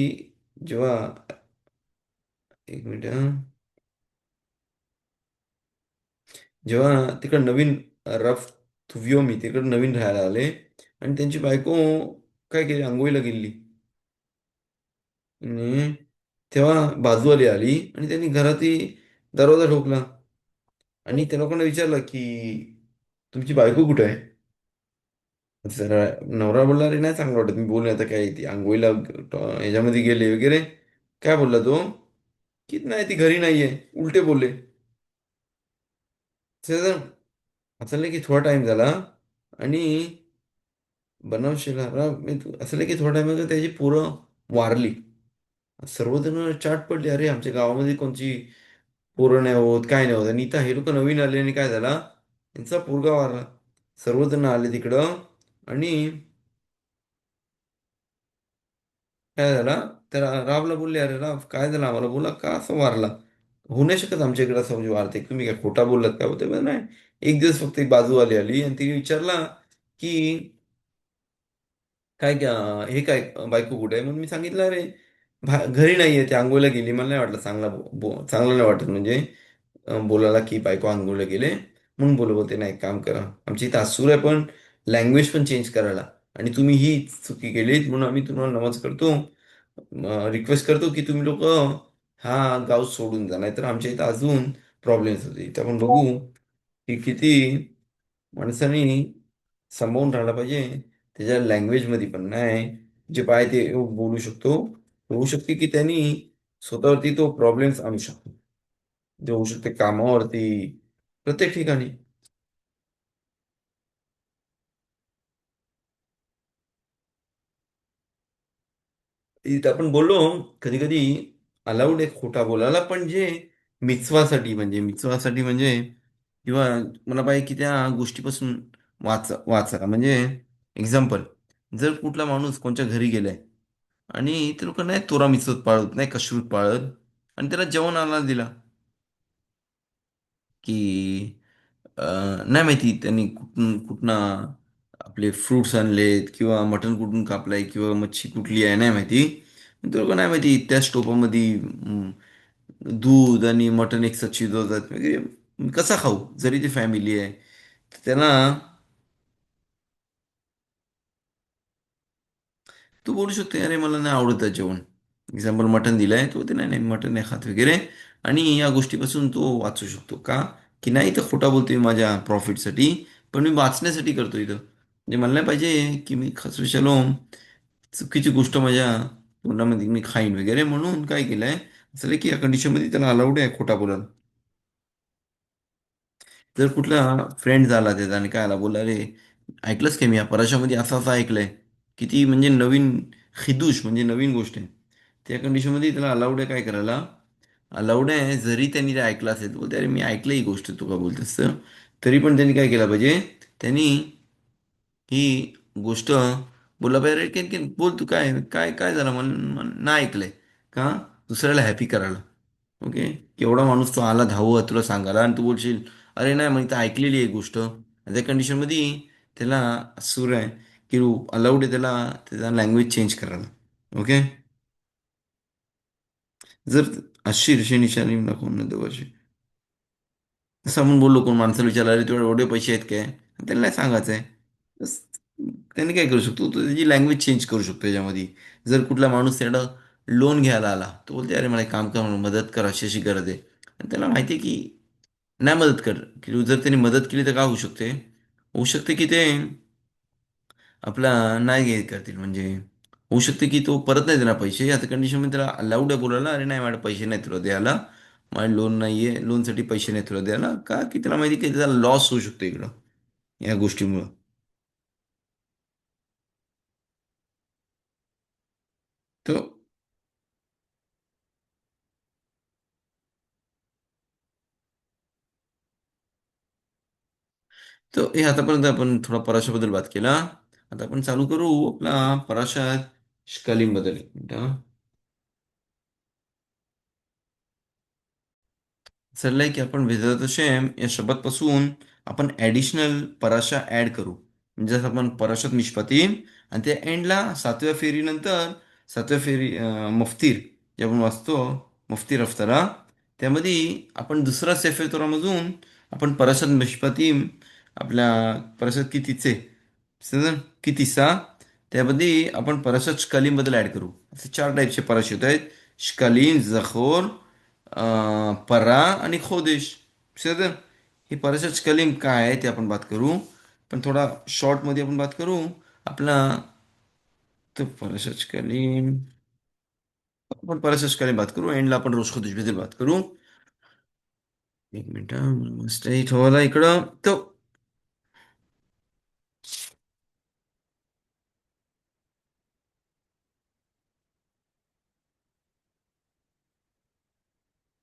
जेव्हा एक मिनिट जेव्हा तिकडं नवीन रफ थुवियोमी तिकडं नवीन राहायला आले आणि त्यांची बायको काय केली आंघोळीला गेली आणि तेव्हा बाजूवाली आली आणि त्यांनी घरातही दरवाजा ठोकला आणि त्या लोकांना विचारलं की तुमची बायको कुठे आहे. जरा नवरा बोलला रे नाही चांगलं वाटत मी बोलून आता काय ती आंघोळीला ह्याच्यामध्ये गेले वगैरे काय बोलला तो की नाही ती घरी नाहीये उलटे बोलले. असं नाही की थोडा टाइम झाला आणि बनवशील असं नाही की थोडा टाइम त्याची पोरं वारली. सर्वजण चाट पडली अरे आमच्या गावामध्ये कोणची पोरं नाही होत काय नाही होत आणि इथं हे लोक नवीन आले आणि काय झाला त्यांचा पोरगा वारला. सर्वजण आले तिकडं आणि काय झाला तर रावला बोलले अरे राव काय झालं आम्हाला बोला का असं वारला. होऊ नाही शकत आमच्या इकडे असं म्हणजे वारते तुम्ही काय खोटा बोललात काय होते नाही. एक दिवस फक्त एक बाजूवाली आली आणि तिने विचारला की काय हे काय बायको कुठे आहे म्हणून मी सांगितलं अरे घरी नाहीये ती आंघोळीला गेली मला नाही वाटलं चांगलं नाही वाटत म्हणजे बोलायला की बायको आंघोळीला गेले म्हणून बोलते नाही एक काम करा आमची इथं असूर आहे पण लँग्वेज पण चेंज करायला आणि तुम्ही ही चुकी केलीत म्हणून आम्ही तुम्हाला नमज करतो रिक्वेस्ट करतो की तुम्ही लोक हा गाव सोडून जा नाहीतर आमच्या इथं अजून प्रॉब्लेम्स होते इथं आपण बघू की किती माणसाने सांभाळून राहायला पाहिजे त्याच्या लँग्वेजमध्ये पण नाही जे पाय ते बोलू शकतो होऊ शकते की त्यांनी स्वतःवरती तो प्रॉब्लेम्स आणू शकतो जे होऊ शकते कामावरती प्रत्येक ठिकाणी. इथं आपण बोललो कधी कधी अलाउड आहे खोटा बोलायला पण जे मिचवासाठी म्हणजे किंवा मला पाहिजे की त्या गोष्टीपासून वाचा म्हणजे एक्झाम्पल जर कुठला माणूस कोणच्या घरी गेलाय आणि ते लोक नाही तोरा मिचवत पाळत नाही कशरूत पाळत आणि त्याला जेवण आणायला दिला की नाही माहिती त्यांनी कुठनं आपले फ्रूट्स आणलेत किंवा मटण कुठून कापलाय किंवा मच्छी कुठली आहे नाही माहिती ते लोक नाही माहिती त्या स्टोपामध्ये दूध आणि मटण एक साथ शिजवतात वगैरे कसा खाऊ जरी ती फॅमिली आहे त्यांना तू बोलू शकते अरे मला नाही आवडत आहे जेवण एक्झाम्पल मटण दिलंय तो ते नाही नाही मटण नाही खात वगैरे आणि या गोष्टीपासून तो वाचू शकतो का की नाही तर खोटा बोलतोय माझ्या प्रॉफिटसाठी पण मी वाचण्यासाठी करतो इथं म्हणजे मला नाही पाहिजे की मी शालोम चुकीची गोष्ट माझ्या तोंडामध्ये मी खाईन वगैरे म्हणून काय केलंय असं की या कंडिशनमध्ये त्याला अलाउड आहे खोटा बोलायला. जर कुठला फ्रेंड झाला त्याचा आणि काय आला बोलला रे ऐकलंच काय मी या पराशामध्ये असं असं ऐकलंय किती म्हणजे नवीन खिदूश म्हणजे नवीन गोष्ट आहे त्या कंडिशनमध्ये त्याला अलाउड आहे काय करायला अलाउड आहे जरी त्यांनी ते ऐकलं असेल तर बोलते अरे मी ऐकलं ही गोष्ट तू का बोलतेस तर तरी पण त्यांनी काय केलं पाहिजे त्यांनी ही गोष्ट बोलला पाहिजे "अरे, बोल तू काय काय काय झालं मला नाही ऐकलंय का दुसऱ्याला हॅपी करायला ओके केवढा माणूस तो आला धावत तुला सांगायला आणि तू बोलशील अरे नाही मग इथं ऐकलेली आहे गोष्ट त्या कंडिशनमध्ये त्याला सूर आहे की अलाउड आहे त्याला त्याचा लँग्वेज चेंज करायला ओके जर अशी ऋषी निशाणी दाखवून न देवाची जसं आपण बोललो कोण माणसाला विचारलं अरे तुझ्याकडे एवढे पैसे आहेत काय त्यांना नाही सांगायचं आहे बस त्याने काय करू शकतो तो त्याची लँग्वेज चेंज करू शकतो त्याच्यामध्ये जर कुठला माणूस त्याला लोन घ्यायला आला तो बोलते अरे मला एक काम कर मला मदत कर अशी अशी गरज आहे आणि त्याला माहिती आहे की नाही मदत कर की जर त्यांनी मदत केली तर काय होऊ शकते होऊ शकते की ते आपला नाही हे करतील म्हणजे होऊ शकते की तो परत नाही देणार पैसे आता कंडिशनमध्ये त्याला अलाउड आहे बोलायला अरे नाही माझे पैसे नाही तुला द्यायला माझे लोन नाही आहे लोनसाठी पैसे नाही तुला द्यायला का की त्याला माहिती की त्याचा लॉस होऊ शकतो इकडं या गोष्टीमुळं तो तो हे आतापर्यंत आपण थोडा पराशाबद्दल बात केला आता आपण चालू करू आपला पराशात शिकालींबद्दल एक मिनिट चाललंय की आपण विधाता शेम या शब्दापासून आपण ॲडिशनल पराशा ॲड करू म्हणजे जसं आपण पराशात मिशपातीन आणि त्या एंडला सातव्या फेरीनंतर सातव्या फेरी मफ्तीर जे आपण वाचतो मफ्तीर अफ्तारा त्यामध्ये आपण दुसरा सेफेतोरामधून आपण पराशात मिशपातीम आपल्या पराशात कितीचे समजा कितीसा त्यामध्ये आपण पराशात शकालींबद्दल ॲड करू असे चार टाईपचे पराशे आहेत शकालीन जखोर परा आणि खोदेश בסדר? हे पराशत कलीम काय आहे ते आपण बात करू पण थोडा शॉर्टमध्ये आपण बात करू आपला तो पराशत कलीम आपण पराशत कलीम बात करू एंडला आपण रोज खोदेश बद्दल बात करू एक मिनिट मस्त ठेवायला इकडं तो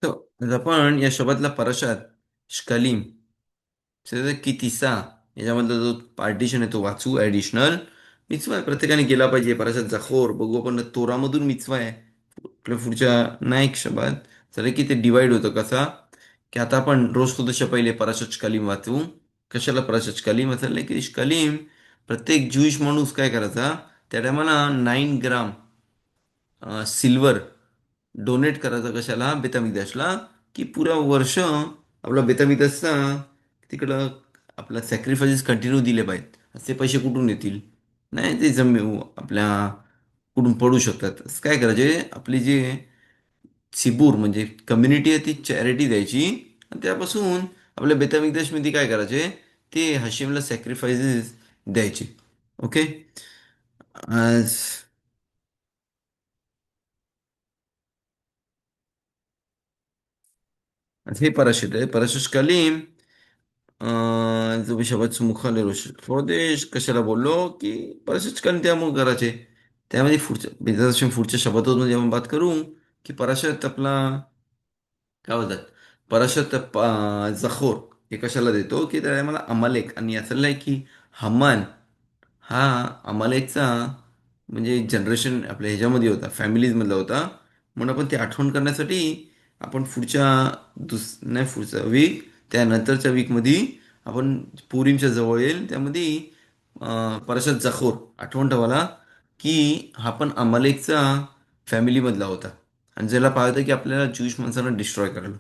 तो आज आपण या शब्दातला पराशात शकालीम त्याचा कितीसा याच्यामधला जो पार्टिशन आहे तो वाचू ॲडिशनल मिचवा आहे प्रत्येकाने केला पाहिजे पराशात जखोर बघू आपण तोरामधून मिचवा आहे आपल्या पुढच्या नायक शब्दात झालं की ते डिवाइड होतं कसा की आता आपण रोज खुदच्या पहिले पराशच कलीम वाचू कशाला पराशच कलीम असं की कलीम प्रत्येक ज्यूइश माणूस काय करायचा त्या टायमाला 9 ग्राम सिल्वर डोनेट करायचं कशाला बेतामिदासला की पुरा वर्ष आपला बेतामिदासचा तिकडं आपला सॅक्रिफायसेस कंटिन्यू दिले पाहिजेत असे पैसे कुठून येतील नाही ते आपल्या कुठून पडू शकतात असं काय करायचे आपली जे सिबूर म्हणजे कम्युनिटी आहे ती चॅरिटी द्यायची आणि त्यापासून आपल्या बेतामिकदेशमध्ये काय करायचे ते हशीमला सॅक्रिफायसेस द्यायचे ओके आज आज हे पराशत आहे पराशत कलीम जो शब्द मुखाले स्वदेश कशाला बोललो की पराशत कलीम त्यामुळे करायचे त्यामध्ये पुढच्या पुढच्या शब्दामध्ये आपण बात करू की पराशत आपला काय बोलतात पराशत जखोर हे कशाला देतो की त्या मला अमालेक आणि असं आहे की हमान हा अमालेकचा म्हणजे जनरेशन आपल्या ह्याच्यामध्ये होता फॅमिलीजमधला होता म्हणून आपण ते आठवण करण्यासाठी आपण पुढच्या नाही पुढचा वीक त्यानंतरच्या वीकमध्ये आपण पुरीमच्या जवळ येईल त्यामध्ये पराशत जखोर आठवण ठेवाला की हा पण अमालेकचा फॅमिलीमधला होता आणि ज्याला पाहतं की आपल्याला ज्यूश माणसाला डिस्ट्रॉय करायला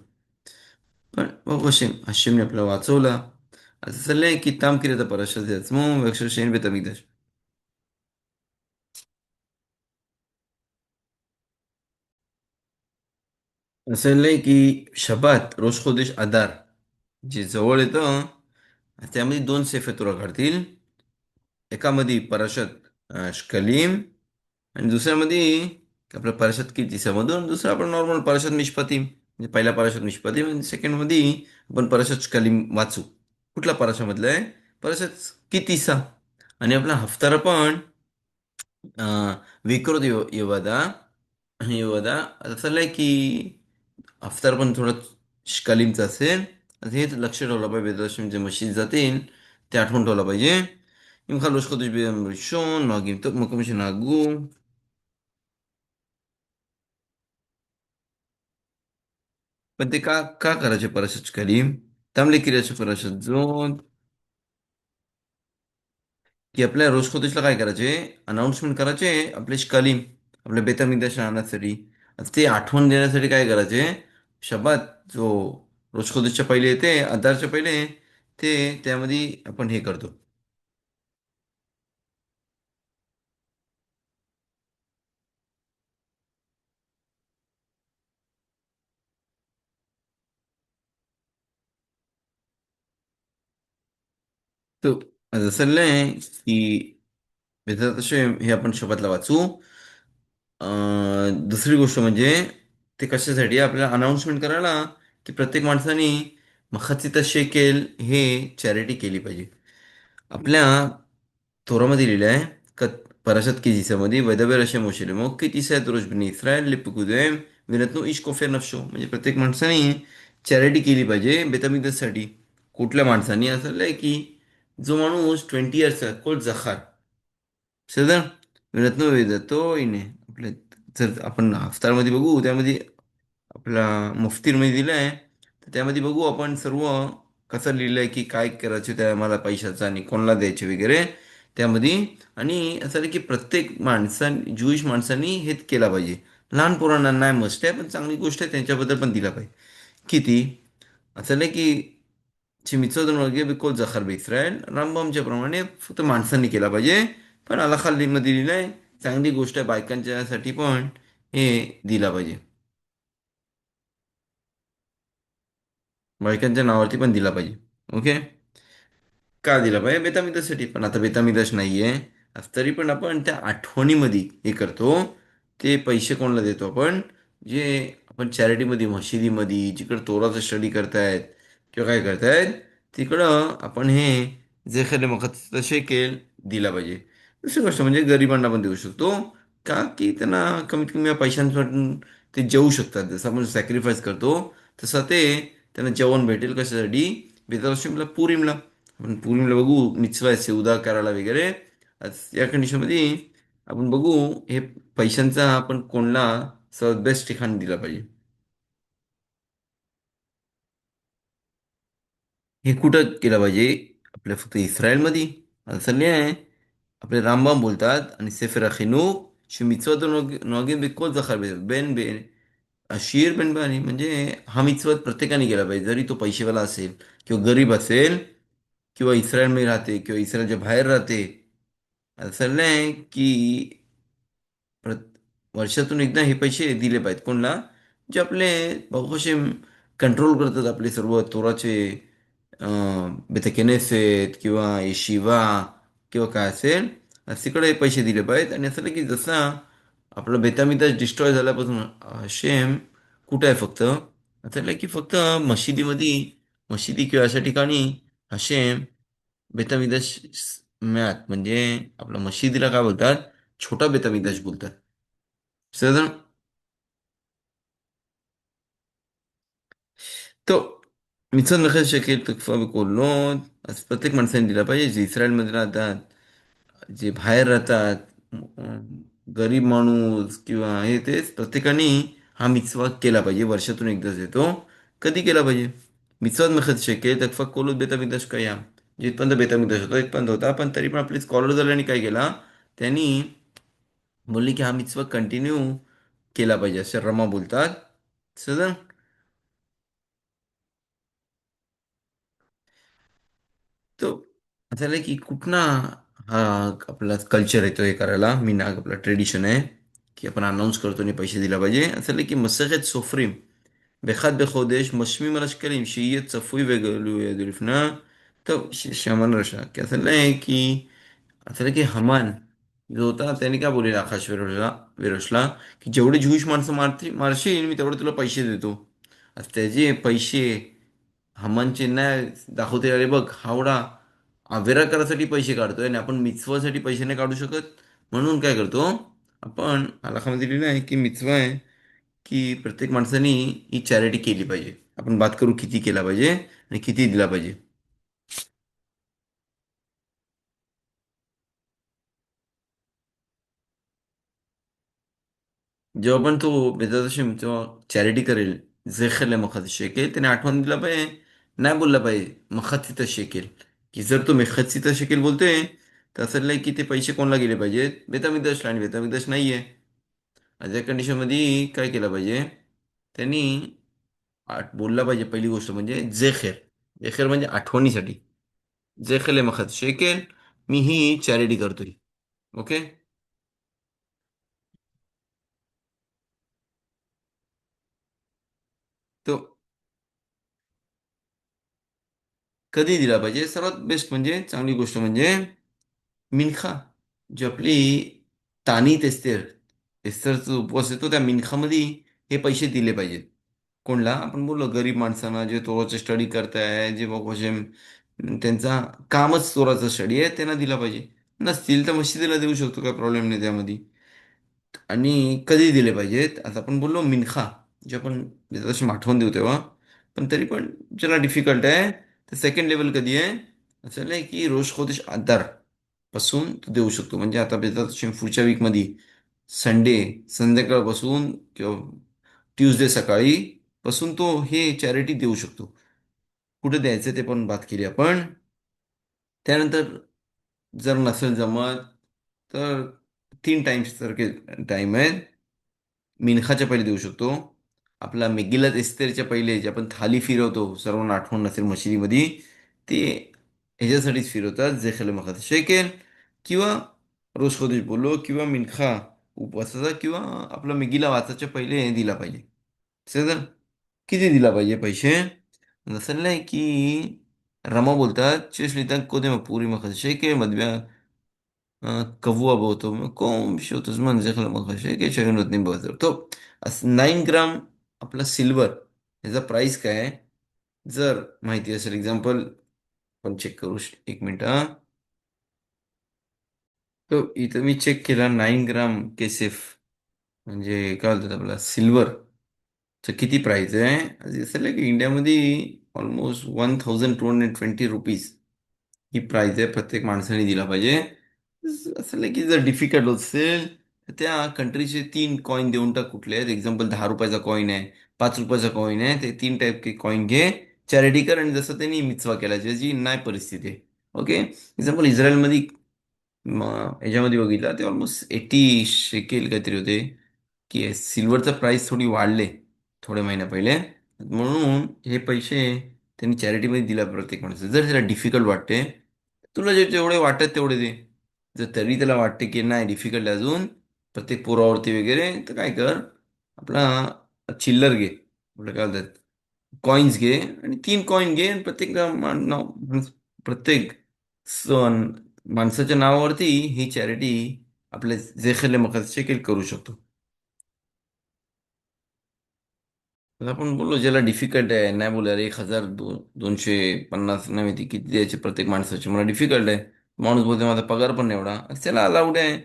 पण मग हशिमने आपल्याला वाचवला असं चाललंय की ताम किती पराशत मग वेगळं शेण बेता असं आहे की शबात रोश खोदेश आदार जे जवळ येतं त्यामध्ये दोन सेफे तुला काढतील एकामध्ये पराशत कलीम आणि दुसऱ्यामध्ये आपलं पराशत कीर्तिसामधून दुसरं आपण नॉर्मल पराशत मिशपातीम म्हणजे पहिला पराशत मिशपातीम आणि सेकंडमध्ये आपण पराशत कलीम वाचू कुठला पराशामधला आहे पराशत कीर्तिसा आणि आपला हफ्तारा पण विकृत युवदा युवदा आता चाललंय की अफ्तार पण थोडं कलीमचं असेल तर हेच लक्ष ठेवलं पाहिजे बेदरशिम जे मशीद जातील ते आठवण ठेवलं पाहिजे אם חל ראש חודש ביום ראשון, נוהגים טוב במקום שנהגו. पण ते का करायचे पराशत שקלים? תמלי קריאת פרשת זאת, की आपल्या रोज खोदेशला काय करायचे अनाऊन्समेंट करायचे आपले शकालीम आपल्या बेतामिकदाश आणण्यासाठी आता ते आठवण देण्यासाठी काय करायचे शब्दात जो रोज खोदेशच्या पहिले येते अद्दारच्या पहिले ते त्यामध्ये आपण हे करतो आज असं चाललंय की बेतात हे आपण शपथला वाचू. दुसरी गोष्ट म्हणजे ते कशासाठी आपल्याला अनाऊन्समेंट करायला की प्रत्येक माणसाने मखाचिता शेकेल हे चॅरिटी केली पाहिजे. आपल्या थोरामध्ये लिहिलं आहे का परशत की जिसामध्ये वैदबर असे मोशेले मग की तिसऱ्या रोज बनी इस्रायल लिपुकुदेम विनतनो इश कोफेर नफशो म्हणजे प्रत्येक माणसाने चॅरिटी केली पाहिजे बेतामिदसाठी. कुठल्या माणसाने असं लिहिलंय की जो माणूस 20 इयर्स कोल जखार सर रत्न तो इने आपल्या जर आपण हफ्तामध्ये बघू त्यामध्ये आपला मुफ्तीमध्ये दिलं आहे. तर त्यामध्ये बघू आपण सर्व कसं लिहिलं आहे की काय करायचे त्या मला पैशाचं आणि कोणाला द्यायचे वगैरे त्यामध्ये. आणि असं आहे की प्रत्येक ज्युईश माणसांनी हेच केला पाहिजे. लहान पोरांना नाही मस्ट आहे पण चांगली गोष्ट आहे त्यांच्याबद्दल पण दिला पाहिजे. किती असं नाही की मित्सोदन वर्गे बिकोल जखार बे इस्रायल रामबामच्या प्रमाणे फक्त माणसांनी केला पाहिजे. पण मध्ये लिहिलंय चांगली गोष्ट आहे बायकांच्यासाठी पण हे दिला पाहिजे. बायकांच्या नावावरती पण दिला पाहिजे. ओके. का दिला पाहिजे बेतामिदासाठी पण आता बेतामिदाश नाहीये. आज तरी पण आपण त्या आठवणीमध्ये हे करतो. ते पैसे कोणाला देतो आपण जे आपण चॅरिटीमध्ये मशिदीमध्ये जिकडं तोराचा स्टडी करतायत किंवा काय करतायत तिकडं आपण हे जे खरे मखत तसे केल दिला पाहिजे. दुसरी गोष्ट म्हणजे गरिबांना पण देऊ शकतो का की त्यांना कमीत कमी या पैशांपासून ते जेवू शकतात. जसं आपण सॅक्रिफाईस करतो तसं ते त्यांना जेवण भेटेल कशासाठी बेतावशिमला पुरीमला. आपण पूर्णिमेला बघू मिtzvah आहे सेवदा करायला वगैरे. आज या कंडिशनमध्ये आपण बघू हे पैशांचा आपण कोणला सर्वात बेस्ट ठिकाण दिला पाहिजे. हे कुठं केलं पाहिजे आपल्या फक्त इस्रायलमध्ये असं नाही आहे. आपले रामबाम बोलतात आणि सेफर अखिनूक मिtzvot नॉगिन बिकोल जखार बेन बेन अशीर बेन बानी म्हणजे हा मिtzvot प्रत्येकाने केला पाहिजे जरी तो पैसेवाला असेल किंवा गरीब असेल किंवा इस्रायलमध्ये राहते किंवा इस्रायलच्या बाहेर राहते. असं नाही की प्रत वर्षातून एकदा हे पैसे दिले पाहिजेत कोणला जे आपले कसे कंट्रोल करतात आपले सर्व तोराचे बेत केनेसेत किंवा येशिवा किंवा काय असेल आज तिकडे पैसे दिले पाहिजेत. आणि असं नाही की जसा आपला बेतामिदा डिस्ट्रॉय झाल्यापासून शेम कुठं आहे फक्त असं नाही की फक्त मशिदीमध्ये मशिदी किंवा अशा ठिकाणी हशेम बेतामिदाश मॅथ म्हणजे आपल्या मशिदीला काय बोलतात छोटा बेतामिदाश बोलतात. साधारण तो מצעד מחיר שקל תקפה בקולות, אז प्रत्येक माणसाने दिला पाहिजे जे इस्रायलमध्ये राहतात जे बाहेर राहतात अं, गरीब माणूस किंवा हे तेच प्रत्येकाने हा मिtzvah केला पाहिजे. वर्षातून एकदाच येतो. कधी केला पाहिजे मिtzvot मखत शेकेल तकफा कोलोत बेतामिद्दाश कयाम जिथपर्यंत बेतामिद्दाश होतो इथपर्यंत होता. पण तरी पण आपले स्कॉलर झाल्याने काय केला त्यांनी बोलले की हा मिtzvah कंटिन्यू केला पाहिजे असे रमा बोलतात. सर तो झालं की कुठना हा आपला कल्चर येतो हे करायला मी ना आपला ट्रेडिशन आहे की आपण अनाऊन्स करतो आणि पैसे दिला पाहिजे. असं की מסכת סופרים באחד בחודש משמיעים על השקלים שיהיה צפוי וגלוי ידעו לפני. טוב שמן רשע כי असं की असं की हमान जो होता त्याने काय बोलले आकाशवीरोला विरोशला की जेवढे ज्युईश माणसं मारशील मी तेवढे तुला पैसे देतो. आता त्याचे पैसे हमानचे न्याय दाखवते अरे बघ हावडा आवेरा करासाठी पैसे काढतोय आणि आपण मिtzvahसाठी पैसे नाही काढू शकत. म्हणून काय करतो आपण आलाखामध्ये लिहिलं आहे की मिtzvah आहे की प्रत्येक माणसाने ही चॅरिटी केली पाहिजे. आपण बात करू किती केला पाहिजे आणि किती दिला पाहिजे. जेव्हा पण तो बेदाशम जेव्हा चॅरिटी करेल जेखेल मखात शेकेल त्याने आठवण दिला पाहिजे. नाही बोलला पाहिजे मखात शेकेल की जर तो मेखत शेकेल बोलतोय तर असं नाही की ते पैसे कोणाला गेले पाहिजेत बेतामिदशला आणि बेतामिदश नाहीये. अशा कंडिशनमध्ये काय केलं पाहिजे त्यांनी बोलला पाहिजे पहिली गोष्ट म्हणजे जेखेर. जेखेर म्हणजे आठवणीसाठी जेखेल मखत शेकेल मी ही चॅरिटी करतोय. ओके. तो कधी दिला पाहिजे? सर्वात बेस्ट म्हणजे चांगली गोष्ट म्हणजे मिनखा. जी आपली तानीत एस्तेर, एस्तेरचा उपवास येतो त्या मिनखामध्ये हे पैसे दिले पाहिजेत. कोणला? आपण बोललो गरीब माणसांना जे थोडंसं स्टडी करताय, जे बाबा त्यांचा कामच चोराचं स्टडी आहे, त्यांना दिला पाहिजे. नसतील तर मशिदीला देऊ शकतो, काय प्रॉब्लेम नाही त्यामध्ये. आणि कधी दिले पाहिजेत? आता आपण बोललो मिनखा, जे आपण तशी आठवण देऊ तेव्हा, पण तरी पण ज्याला डिफिकल्ट आहे, तर सेकंड लेवल कधी आहे? असं नाही की रोज खोदिश आधार पासून तू देऊ शकतो. म्हणजे आता बेतात पुढच्या वीकमध्ये संडे संध्याकाळपासून किंवा ट्यूसडे सकाळी पासून तो हे चॅरिटी देऊ शकतो. कुठे द्यायचं ते पण बात केली आपण. त्यानंतर जर नसेल जमत तर 3 टाइम्स सारखे टाइम आहेत. मिनखाच्या पहिले देऊ शकतो. आपला मेगिलात इस्तेरच्या पहिले जे आपण थाली फिरवतो, सर्वांना आठवण नसेल मशिदीमध्ये, ते ह्याच्यासाठीच फिरवतात जे खाली मखात शेकेल किंवा रोज खोदिश बोललो किंवा मिनखा उपवासाचा किंवा आपला मेगीला वाचायच्या पहिले दिला पाहिजे. समजलं? किती दिला पाहिजे पैसे? जसं नाही की रमा बोलतात "चेस लिहितात कोदे मग पुरी मखात शेके मधव्या קבוע באותו מקום, בשעות הזמן זכר למחשקת שהיו נותנים בו יותר. טוב, אז 9 ग्राम आपला सिल्वर ह्याचा प्राइस काय आहे? जर माहिती असेल एक्झाम्पल आपण चेक करू 1 मिनिट हा. तो इथं मी चेक केला 9 ग्राम केसेफ म्हणजे काय बोलतात आपला सिल्वर चं किती प्राइस आहे? दिसलं की इंडियामध्ये ऑलमोस्ट 1220 रुपीज ही प्राइस आहे प्रत्येक माणसाने दिला पाहिजे. असं नाही की जर डिफिकल्ट असेल तर त्या कंट्रीचे 3 कॉईन देऊन टाक कुठले आहेत. एक्झाम्पल 10 रुपयाचा कॉईन आहे, 5 रुपयाचा कॉईन आहे, ते 3 टाईप के कॉईन घे, चॅरिटी कर आणि जसं त्यांनी मिचवा केला ज्याची नाही परिस्थिती आहे. ओके, एक्झाम्पल इस्रायलमध्ये याच्यामध्ये बघितलं ते ऑलमोस्ट 80 शेकेल काहीतरी होते की सिल्वरचं प्राइस थोडी वाढले थोड्या महिन्या पहिले, म्हणून हे पैसे त्यांनी चॅरिटीमध्ये दिला प्रत्येक माणसं. जर त्याला डिफिकल्ट वाटते, तुला जे जेवढे वाटत तेवढे दे. जर तरी त्याला वाटते की नाही डिफिकल्ट अजून प्रत्येक पोरावरती वगैरे, तर काय कर, आपला चिल्लर घे, आपलं काय बोलतात कॉईन्स घे आणि 3 कॉईन घे आणि प्रत्येक सण माणसाच्या नावावरती ही चॅरिटी आपले जे खले मखत शकेल करू शकतो. तर आपण बोललो ज्याला डिफिकल्ट आहे, नाही बोलू अरे 1,000 250 नाही माहिती किती द्यायचे प्रत्येक माणसाचे, मला डिफिकल्ट आहे. माणूस बोलतो माझा पगार पण नाही एवढा, त्याला अलाउड आहे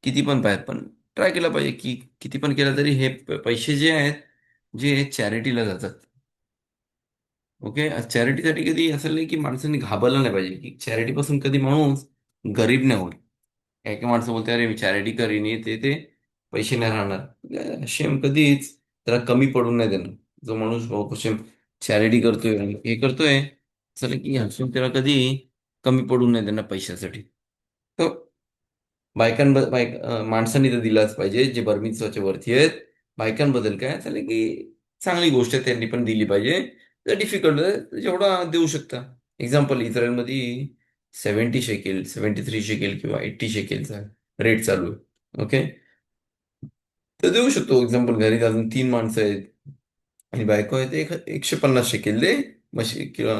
किती पण पाहिजे, पण ट्राय केला पाहिजे की किती पण केलं तरी हे पैसे जे आहेत जे चॅरिटीला जातात. ओके, चॅरिटीसाठी कधी असं नाही की माणसांनी घाबरलं नाही पाहिजे की चॅरिटीपासून कधी माणूस गरीब नाही होईल. काही काही माणसं बोलते अरे मी चॅरिटी करीन हे ते ते पैसे नाही राहणार. शेम कधीच त्याला कमी पडून नाही देणार. जो माणूस भाऊ शेम चॅरिटी करतोय आणि हे करतोय चला की शेम त्याला कधी कमी पडून नाही देणार पैशासाठी. तो माणसांनी तर दिलाच पाहिजे जे बरमितवाच्या वरती आहेत. बायकांबद्दल काय चालेल की चांगली गोष्ट आहे त्यांनी पण दिली पाहिजे. जर डिफिकल्ट आहे तर जेवढा देऊ शकता. एक्झाम्पल इस्रायलमध्ये 70 शेकेल 73 शेकेल किंवा 80 शेकेलचा रेट चालू आहे. ओके, तर देऊ शकतो. एक्झाम्पल घरी अजून 3 माणसं आहेत आणि बायको आहे ते 150 शेकेल दे मशी किंवा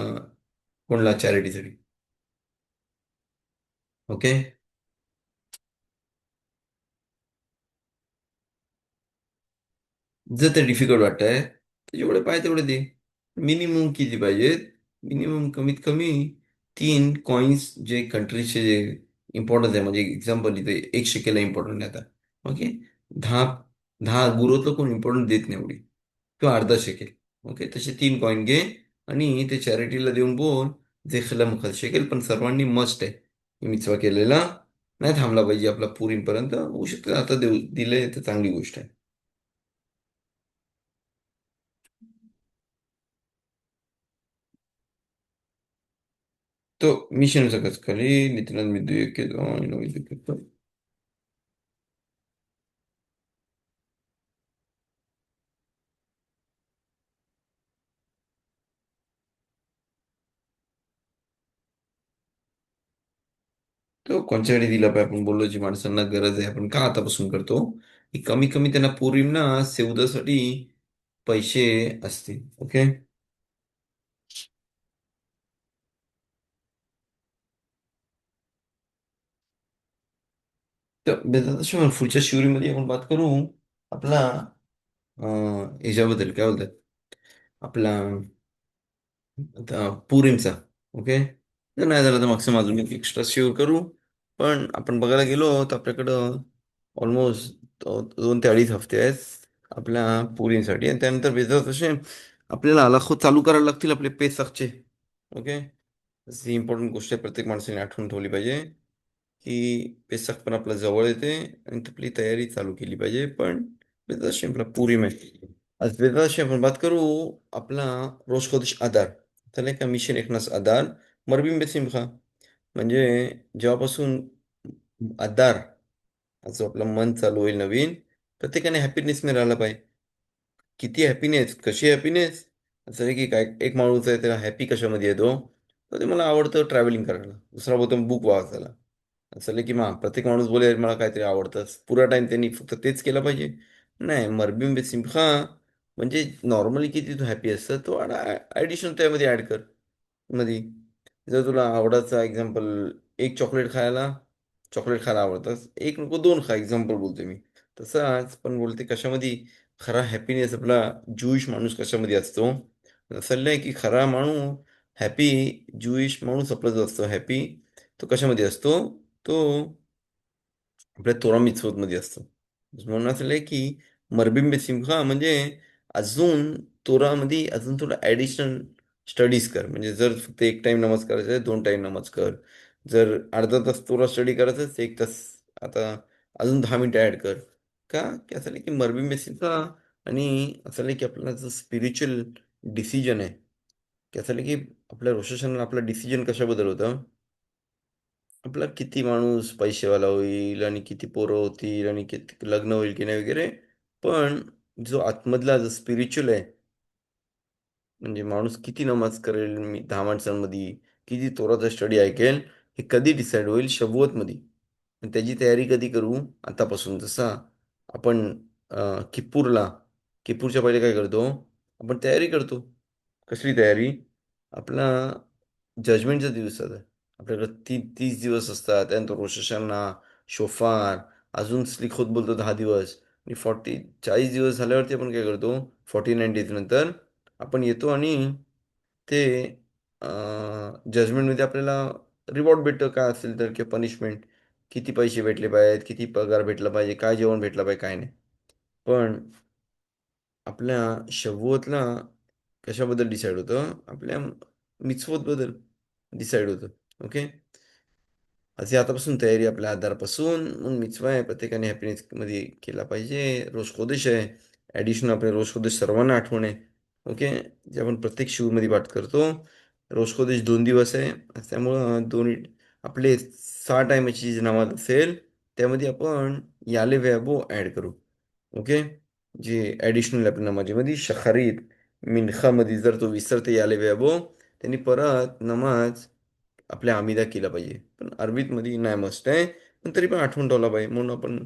कोणला चॅरिटीसाठी. ओके, जर ते डिफिकल्ट वाटतंय तर जेवढे पाहिजे तेवढे दे. मिनिमम किती पाहिजेत? मिनिमम कमीत कमी 3 कॉईन्स जे कंट्रीचे जे इम्पॉर्टन्स आहे, म्हणजे एक्झाम्पल इथे 1 शेकेला इम्पॉर्टंट आहे आता. ओके, 10 10 गुरो तर कोण इम्पॉर्टन्स देत नाही एवढी, किंवा अर्धा 1 शेकेल. ओके, तसे 3 कॉईन घे आणि ते चॅरिटीला देऊन बोल जे खिला मुखात शेकेल, पण सर्वांनी मस्ट आहे ही मिचवा केलेला नाही थांबला पाहिजे आपला पुरींपर्यंत होऊ शकतं. आता देऊ दिले तर चांगली गोष्ट आहे. To mi się zakazkali, literal mi duje kiedy oni no widzę to. तो कोणच्यासाठी दिला पाहिजे? आपण बोललो जी माणसांना गरज आहे आपण का आतापासून करतो की कमी कमी त्यांना पोरींना सेवदासाठी पैसे असतील. ओके, तर बेदांत पुढच्या शिवरीमध्ये आपण बात करू आपला ह्याच्याबद्दल काय बोलतात आपला आता पुरीमचा. ओके, जर नाही झालं तर मग अजून एक एक्स्ट्रा शिवर करू. पण आपण बघायला गेलो तर आपल्याकडं ऑलमोस्ट 2 ते 2.5 हफ्ते आहेत आपल्या पुरींसाठी, आणि त्यानंतर बेदात तसे आपल्याला अलाखो चालू करायला लागतील आपले पेसकचे. ओके, ही इम्पॉर्टंट गोष्ट आहे, प्रत्येक माणसाने आठवण ठेवली पाहिजे की पेसक पण आपल्या जवळ येते आणि आपली तयारी चालू केली पाहिजे. पण बेदात आपला पुरीम आहे. आज बेदात आपण बात करू आपला रोज खोदिश आधार. त्याला का मिशन एकनास आधार मरबिम बेसिमखा, म्हणजे जेव्हापासून आधार जो आपलं मन चालू होईल नवीन, प्रत्येकाने हॅपीनेस ने राहिला पाहिजे. किती हॅपीनेस, कशी हॅपीनेस? असं आहे की काय, एक माणूस आहे त्याला हॅपी कशामध्ये येतो, तर ते मला आवडतं ट्रॅव्हलिंग करायला, दुसरा बोलतो बुक वाचायला. असं आहे की प्रत्येक माणूस बोलेल मला काहीतरी आवडतं, पुरा टाइम त्यांनी फक्त तेच केलं पाहिजे. नाही, मरबिम बेसिम्खा म्हणजे नॉर्मली किती तू हॅपी असतं तो ॲडिशनल त्यामध्ये ॲड कर मध्ये. जर तुला आवडायचा एक्झाम्पल, एक चॉकलेट खायला आवडतं, एक नको दोन खा, एक्झाम्पल बोलते मी. तसंच पण बोलते कशामध्ये खरा हॅपीनेस आपला ज्यूइश माणूस कशामध्ये असतो. असं आहे की खरा माणूस हॅपी, ज्यूइश माणूस आपला जो असतो हॅपी, तो कशामध्ये असतो, तो आपल्या तोरा मध्ये असतो. म्हणून असं आहे की मरबिंबे सिंहा म्हणजे अजून तोरामध्ये अजून थोडं ॲडिशनल स्टडीज कर. म्हणजे जर फक्त एक टाइम नमाज करायचा आहे, 2 टाइम नमाज कर. जर अर्धा तास तोरा स्टडी करायचा आहे, 1 तास आता अजून 10 मिनिटं ॲड कर. का की असं नाही की मरबिंबे सिंहा, आणि असं नाही की आपला जो स्पिरिच्युअल डिसिजन आहे, की असं नाही की आपल्या रोशशाला आपला डिसिजन कशाबद्दल होतं, आपला किती माणूस पैसेवाला होईल आणि किती पोरं होतील आणि किती लग्न होईल की नाही वगैरे. पण जो आतमधला जो स्पिरिच्युअल आहे, म्हणजे माणूस किती नमाज करेल मी 10 माणसांमध्ये, किती तोराचा स्टडी ऐकेल, हे कधी डिसाईड होईल शबुवतमध्ये. आणि त्याची तयारी कधी करू, आतापासून. जसा आपण किप्पूरला, किप्पूरच्या पहिले काय करतो, आपण तयारी करतो. कसली तयारी? आपला जजमेंटचा दिवस आहे. आपल्याकडे 30 दिवस असतात, त्यानंतर रोश हशाना, शोफार, अजून स्लिखोत बोलतो 10 दिवस, आणि 40 दिवस झाल्यावरती आपण काय करतो, 49 डेज नंतर आपण येतो आणि ते जजमेंटमध्ये आपल्याला रिवॉर्ड भेटतं, काय असेल तर, किंवा पनिशमेंट, किती पैसे भेटले पाहिजेत, किती पगार भेटला पाहिजे, काय जेवण भेटलं पाहिजे, काय नाही. पण आपल्या शबुवतला कशाबद्दल डिसाईड होतं, आपल्या मिtzvot बद्दल डिसाईड होतं. ओके, अशी आतापासून तयारी आपल्या आधारपासून मग मिचवा आहे, प्रत्येकाने हॅपीनेसमध्ये केला पाहिजे. रोज कोदेश आहे, ॲडिशनल आपले रोज कोदेश सर्वांना आठवण आहे. ओके, जे आपण प्रत्येक शिवमध्ये पाठ करतो. रोज कोदेश 2 दिवस आहे, त्यामुळं दोन आपले 6 टायमाची जी नमाज असेल त्यामध्ये आपण याले व्याबो ॲड करू. ओके, जे ॲडिशनल आपल्या नमाजीमध्ये शखारीत मिनखामध्ये जर तो विसरते याले व्याबो, त्यांनी परत नमाज आपल्या आमिदा केला पाहिजे. पण अरबीतमध्ये नाही मस्त आहे, पण तरी पण आठवण ठेवला पाहिजे. म्हणून आपण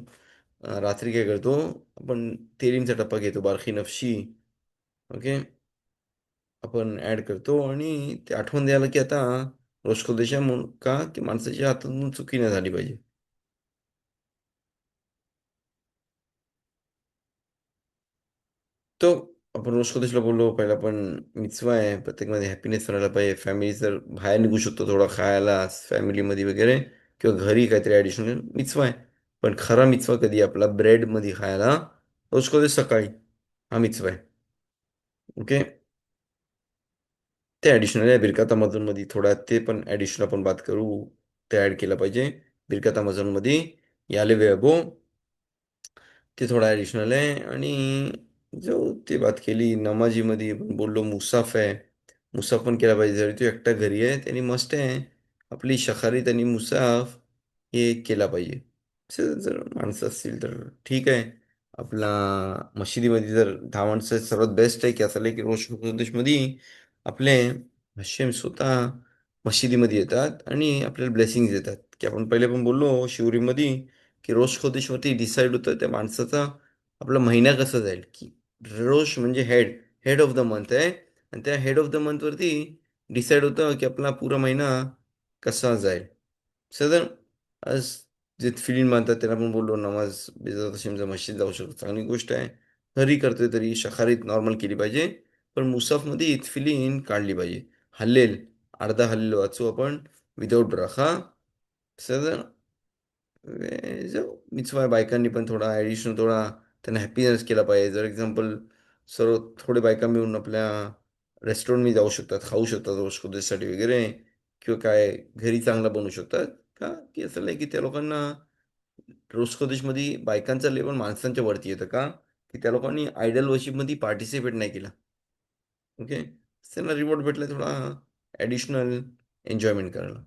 रात्री काय करतो, आपण तेलीमचा टप्पा घेतो, बारखी नफशी. ओके, आपण ॲड करतो आणि ते आठवण द्यायला की आता रोशकोदेशा म्हणून का की माणसाच्या हातातून चुकी नाही झाली पाहिजे. तो आपण रोशकोदेशला बोललो पहिला, पण मिtzवा आहे, प्रत्येकमध्ये हॅपीनेस राहायला पाहिजे. फॅमिली जर बाहेर निघू शकतो थोडा खायला फॅमिलीमध्ये वगैरे, किंवा घरी काहीतरी ॲडिशनल मिtzवा आहे. पण खरा मिtzवा कधी आपला ब्रेडमध्ये खायला, रोजकोदेश सकाळी, हा मिtzवा आहे. ओके, ते ॲडिशनल आहे. बिरकात मध्ये थोडा ते पण ॲडिशनल आपण बात करू, ते ॲड केलं पाहिजे. बिरकात मध्ये याले वेबो, ते थोडं ॲडिशनल आहे. आणि जो ते बात केली नमाजीमध्ये पण बोललो मुसाफ आहे, मुसाफ पण केला पाहिजे. जरी तो एकटा घरी आहे त्यांनी मस्त आहे आपली शखारीत आणि मुसाफ हे केला पाहिजे. जर माणसं असतील तर ठीक आहे. आपला मशिदीमध्ये जर 10 माणसं सर्वात बेस्ट आहे, की असं की रोश मध्ये आपले हशेम स्वतः मशिदीमध्ये येतात आणि आपल्याला ब्लेसिंग देतात. की आपण पहिले पण बोललो शिवरीमध्ये की रोश खोदेशवरती डिसाईड होतं त्या माणसाचा आपला महिना कसा जाईल. की रोश म्हणजे head, head of the month आहे, आणि त्या हेड ऑफ द मंथवरती डिसाईड होतं की आपला पुरा महिना कसा जाईल. सदर जे फिलिंग मानतात त्यांना पण बोललो नमाज बेजात हशीमचा मस्जिद जाऊ शकतो चांगली गोष्ट आहे. घरी करतोय तरी शाकाहारीत नॉर्मल केली पाहिजे. पण मुसाफमध्ये फिलिंग काढली पाहिजे. हल्लेल अर्धा हल्लेल वाचू आपण विदाऊट रखा. जाऊ मिtzvah आहे बायकांनी पण थोडा ॲडिशनल थोडा त्यांना हॅपीनेस केला पाहिजे. जर एक्झाम्पल सर्व थोडे बायका मिळून आपल्या रेस्टॉरंटमध्ये जाऊ शकतात, खाऊ शकतात रोज वगैरे किंवा काय घरी चांगला बनवू शकतात. का की असं नाही की त्या लोकांना रोज बायकांचा लेवल माणसांच्या वरती येतं का की त्या लोकांनी आयडल वर्शिपमध्ये पार्टिसिपेट नाही केला. ओके, त्यांना रिवॉर्ड भेटला थोडा ॲडिशनल एन्जॉयमेंट करायला.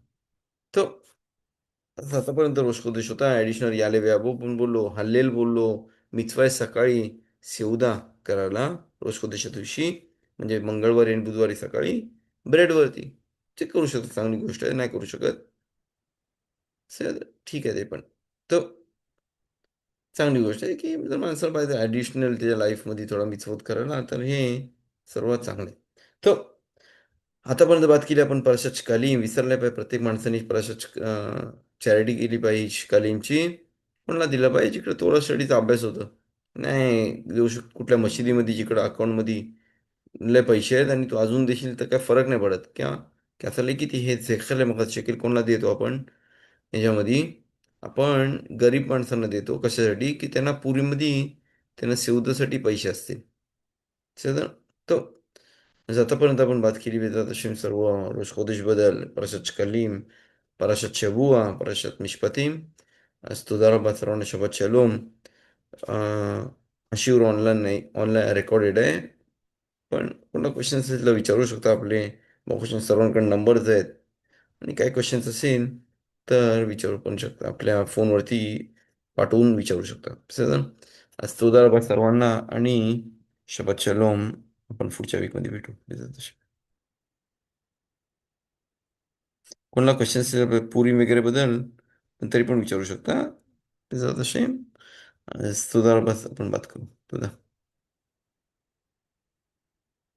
तर आतापर्यंत रोषकोदेश होता. ॲडिशनल याले व्याभो पण बोललो, हल्लेल बोललो, मिtzvah आहे सकाळी सेवदा करायला रोषकोदेशा दिवशी, म्हणजे मंगळवारी आणि बुधवारी सकाळी ब्रेडवरती. ते करू शकतो, चांगली गोष्ट आहे. नाही करू शकत ठीक आहे ते पण. तर चांगली गोष्ट आहे की जर माणसाला पाहिजे ॲडिशनल त्याच्या लाईफमध्ये थोडा मिचवत करायला तर हे सर्वात चांगलं आहे. तर आतापर्यंत बात केली आपण परशात शिकालीम विसरल्या पाहिजे प्रत्येक माणसाने परशात चॅरिटी केली पाहिजे शिकालीमची. कोणाला दिलं पाहिजे जिकडे थोडा स्टडीचा अभ्यास होतो. नाही देऊ शकतो कुठल्या मशिदीमध्ये जिकडं अकाउंटमध्ये लय पैसे आहेत आणि तू अजून देशील तर काय फरक नाही पडत क्या की असं लय किती हे शेखरले मग शकील कोणाला देतो आपण ह्याच्यामध्ये आपण गरीब माणसांना देतो कशासाठी की त्यांना पुरीमध्ये त्यांना सेवदासाठी पैसे असतील. तर तो म्हणजे आतापर्यंत आपण बात केली बेतात अशी सर्व रोश बदल परशात शकालीम परशात शबुआ परशात मिशपातीम. आज तुझा रब्बा सर्वांना शबत शलोम. शिवर ऑनलाईन नाही ऑनलाईन रेकॉर्डेड आहे. पण कोणता क्वेश्चन असेल तर विचारू शकता आपले क्वेश्चन सर्वांकडे नंबर्स आहेत. आणि काय क्वेश्चन्स असेल तर विचारू पण शकता आपल्या फोनवरती पाठवून विचारू शकता. तसं आज तुझा रब्बा सर्वांना आणि शबत शलोम. आपण पुढच्या वीकमध्ये भेटू. कोणाला क्वेश्चन असेल पुरी वगैरे बद्दल पण तरी पण विचारू शकता. त्याचा तसे तुझा बस आपण बात करू तुझा